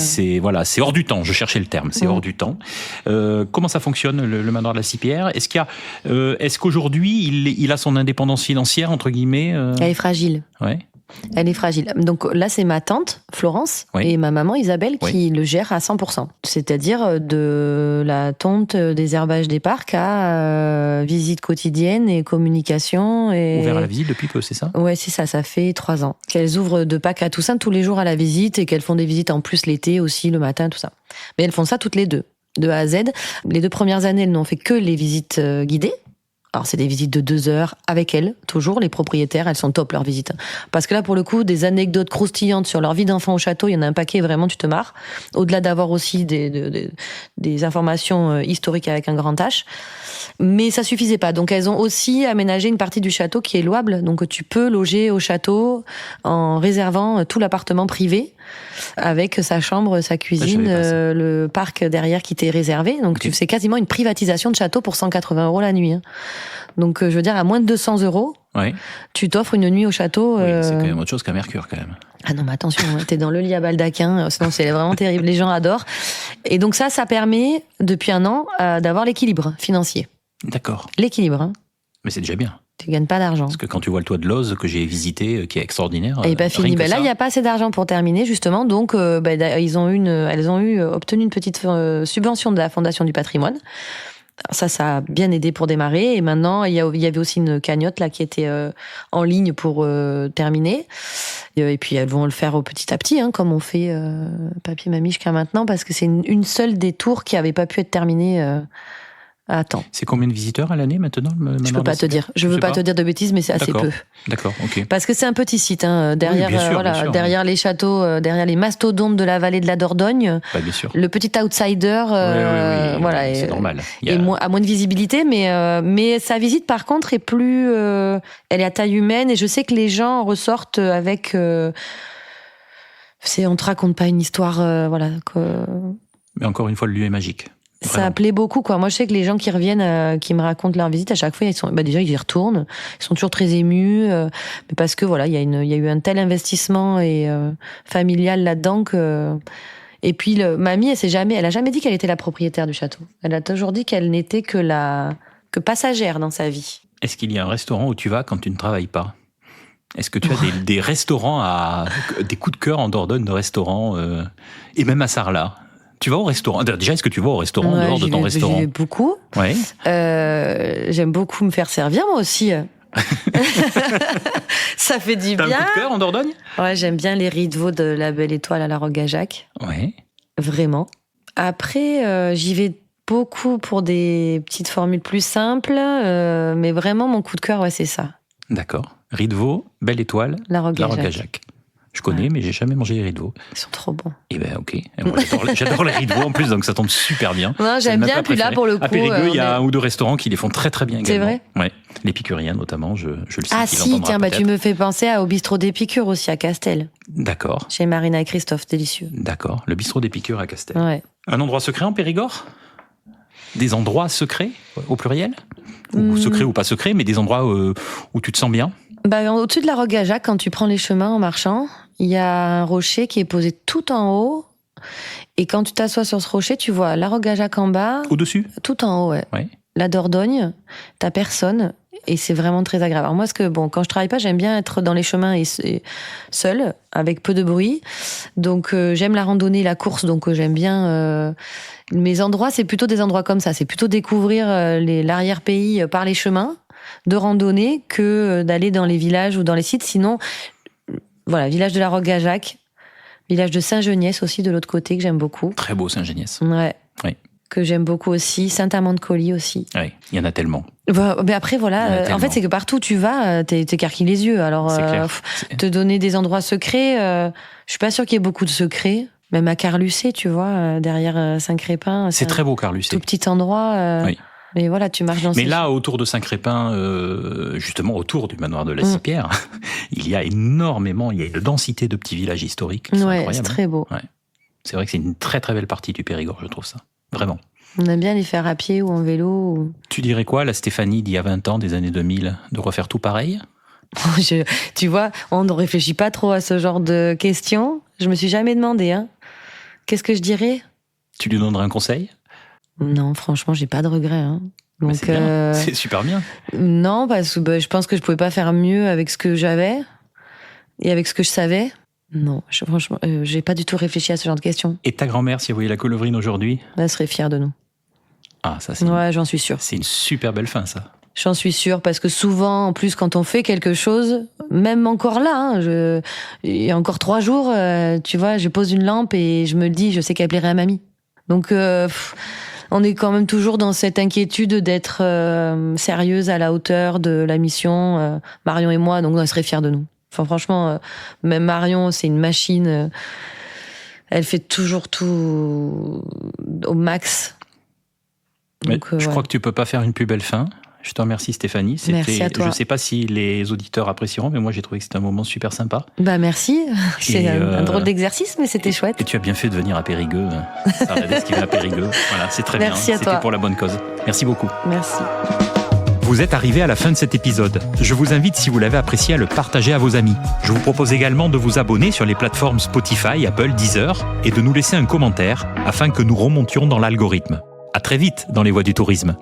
C'est hors du temps. Je cherchais le terme. C'est hors du temps. Comment ça fonctionne, le manoir de la Cipière? Est-ce qu'aujourd'hui, il a son indépendance financière, entre guillemets? Elle est fragile. Ouais. Elle est fragile. Donc là, c'est ma tante, Florence, et ma maman, Isabelle, qui le gèrent à 100%. C'est-à-dire de la tonte des herbages des parcs à visite quotidienne et communication. Ouvert à la visite depuis peu, c'est ça? Ouais, c'est ça. Ça fait 3 ans qu'elles ouvrent de Pâques à Toussaint tous les jours à la visite et qu'elles font des visites en plus l'été aussi, le matin, tout ça. Mais elles font ça toutes les deux, de A à Z. Les 2 premières années, elles n'ont fait que les visites guidées. Alors, c'est des visites de 2 heures avec elles, toujours, les propriétaires, elles sont top, leurs visites. Parce que là, pour le coup, des anecdotes croustillantes sur leur vie d'enfant au château, il y en a un paquet, vraiment, tu te marres. Au-delà d'avoir aussi des informations historiques avec un grand H. Mais ça suffisait pas. Donc, elles ont aussi aménagé une partie du château qui est louable. Donc, tu peux loger au château en réservant tout l'appartement privé avec sa chambre, sa cuisine, le parc derrière qui t'est réservé. Donc, tu fais quasiment une privatisation de château pour 180 € la nuit. Hein. Donc, je veux dire, à moins de 200 €, tu t'offres une nuit au château. Oui, c'est quand même autre chose qu'un Mercure, quand même. Ah non, mais attention, t'es dans le lit à baldaquin, sinon c'est vraiment terrible, les gens adorent. Et donc ça permet, depuis 1 an, d'avoir l'équilibre financier. D'accord. L'équilibre, hein. Mais c'est déjà bien. Tu gagnes pas d'argent. Parce que quand tu vois le toit de Loz que j'ai visité, qui est extraordinaire. Et pas fini. Là, il n'y a pas assez d'argent pour terminer, justement. Donc, elles ont obtenu une petite subvention de la Fondation du patrimoine. Alors ça a bien aidé pour démarrer. Et maintenant, il y avait aussi une cagnotte là qui était en ligne pour terminer. Et puis elles vont le faire petit à petit, hein, comme on fait Papy et Mamie jusqu'à maintenant, parce que c'est une seule des tours qui n'avait pas pu être terminée à temps. C'est combien de visiteurs à l'année maintenant? Je peux pas te dire. Je veux pas te dire de bêtises, mais c'est assez peu. D'accord, ok. Parce que c'est un petit site, hein, derrière, bien sûr, derrière les châteaux, derrière les mastodontes de la vallée de la Dordogne. Bien sûr. Le petit outsider, voilà. C'est normal. Et à moins de visibilité, mais sa visite par contre est plus, elle est à taille humaine et je sais que les gens ressortent avec, on te raconte pas une histoire, voilà. Mais encore une fois, le lieu est magique. Vraiment. Ça plaît beaucoup, quoi. Moi, je sais que les gens qui reviennent, qui me racontent leur visite, à chaque fois, déjà, ils y retournent. Ils sont toujours très émus, mais parce que, voilà, il y a eu un tel investissement et familial là-dedans que. Et puis, mamie, elle a jamais dit qu'elle était la propriétaire du château. Elle a toujours dit qu'elle n'était que passagère dans sa vie. Est-ce qu'il y a un restaurant où tu vas quand tu ne travailles pas? Est-ce que tu as des restaurants des coups de cœur en Dordogne de restaurants, et même à Sarlat? Tu vas au restaurant? Déjà, est-ce que tu vas au restaurant, dehors de ton restaurant? J'y vais beaucoup. Ouais. J'aime beaucoup me faire servir, moi aussi. Ça fait du bien. T'as un coup de cœur en Dordogne? Ouais, j'aime bien les riz de veau de la Belle Étoile à la Roque-Gajac. Ouais. Vraiment. Après, j'y vais beaucoup pour des petites formules plus simples, mais vraiment, mon coup de cœur, c'est ça. D'accord. Riz de veau, Belle Étoile, la Roque-Gajac. Je connais, mais j'ai jamais mangé les riz de veau. Ils sont trop bons. Eh ben, ok. Moi, j'adore les riz de veau en plus, donc ça tombe super bien. Non, j'aime bien. Puis là, pour le coup. À Périgueux, il y a un ou deux restaurants qui les font très très bien également. C'est vrai? Ouais. L'Épicurien, notamment, je le sais. Ah si, tiens, tu me fais penser au bistrot d'Épicure aussi à Castel. D'accord. Chez Marina et Christophe, délicieux. D'accord. Le bistrot d'Épicure à Castel. Ouais. Un endroit secret en Périgord? Des endroits secrets, au pluriel? Ou secrets ou pas secrets, mais des endroits où tu te sens bien? Au-dessus de la Roque-Gajac, quand tu prends les chemins en marchant, il y a un rocher qui est posé tout en haut. Et quand tu t'assois sur ce rocher, tu vois la Roque-Gajac en bas. Au-dessus? Tout en haut, ouais. La Dordogne, t'as personne. Et c'est vraiment très agréable. Alors moi, quand je travaille pas, j'aime bien être dans les chemins et seule, avec peu de bruit. Donc j'aime la randonnée, la course, donc j'aime bien. Mes endroits, c'est plutôt des endroits comme ça. C'est plutôt découvrir l'arrière-pays par les chemins de randonnée que d'aller dans les villages ou dans les sites. Sinon, voilà, village de la Roque-Gajac, village de Saint-Geniès aussi de l'autre côté que j'aime beaucoup. Très beau Saint-Geniès. Ouais. Oui. que j'aime beaucoup aussi. Saint-Amand-de-Coly aussi. Oui, il y en a tellement. Mais après, voilà. En fait, c'est que partout où tu vas, t'écarquilles les yeux. Alors, te donner des endroits secrets, je suis pas sûre qu'il y ait beaucoup de secrets. Même à Carlucé, tu vois, derrière Saint-Crépin. C'est très beau, Carlucé. Tout petit endroit. Oui. Mais voilà, tu marches dans Mais là, autour de Saint-Crépin, justement autour du manoir de la Cipière, il y a une densité de petits villages historiques. C'est incroyable. C'est très beau. Ouais. C'est vrai que c'est une très très belle partie du Périgord, je trouve ça. Vraiment. On aime bien les faire à pied ou en vélo. Tu dirais quoi, la Stéphanie d'il y a 20 ans, des années 2000, de refaire tout pareil? Tu vois, on ne réfléchit pas trop à ce genre de questions. Je me suis jamais demandé. Qu'est-ce que je dirais? Tu lui donnerais un conseil? Non, franchement, j'ai pas de regrets. Donc, c'est super bien. Non, parce que je pense que je pouvais pas faire mieux avec ce que j'avais et avec ce que je savais. Non, franchement, j'ai pas du tout réfléchi à ce genre de questions. Et ta grand-mère, si elle voyait la Colovrine aujourd'hui? Elle serait fière de nous. Ah, ça c'est... Ouais, j'en suis sûre. C'est une super belle fin, ça. J'en suis sûre, parce que souvent, en plus, quand on fait quelque chose, même encore là, il y a encore 3 jours, tu vois, je pose une lampe et je me dis, je sais qu'elle plairait à mamie. Donc, on est quand même toujours dans cette inquiétude d'être sérieuse à la hauteur de la mission, Marion et moi, donc elle serait fière de nous. Enfin, franchement, même Marion, c'est une machine. Elle fait toujours tout au max. Donc, je crois que tu peux pas faire une plus belle fin. Je te remercie, Stéphanie. Merci à toi. Je ne sais pas si les auditeurs apprécieront, mais moi j'ai trouvé que c'était un moment super sympa. Merci. C'est un drôle d'exercice, mais c'était chouette. Et tu as bien fait de venir à Périgueux. Sarladès qui va à Périgueux. Voilà, c'est très Merci bien. À toi. C'était pour la bonne cause. Merci beaucoup. Merci. Vous êtes arrivé à la fin de cet épisode. Je vous invite, si vous l'avez apprécié, à le partager à vos amis. Je vous propose également de vous abonner sur les plateformes Spotify, Apple, Deezer et de nous laisser un commentaire afin que nous remontions dans l'algorithme. À très vite dans les voies du tourisme.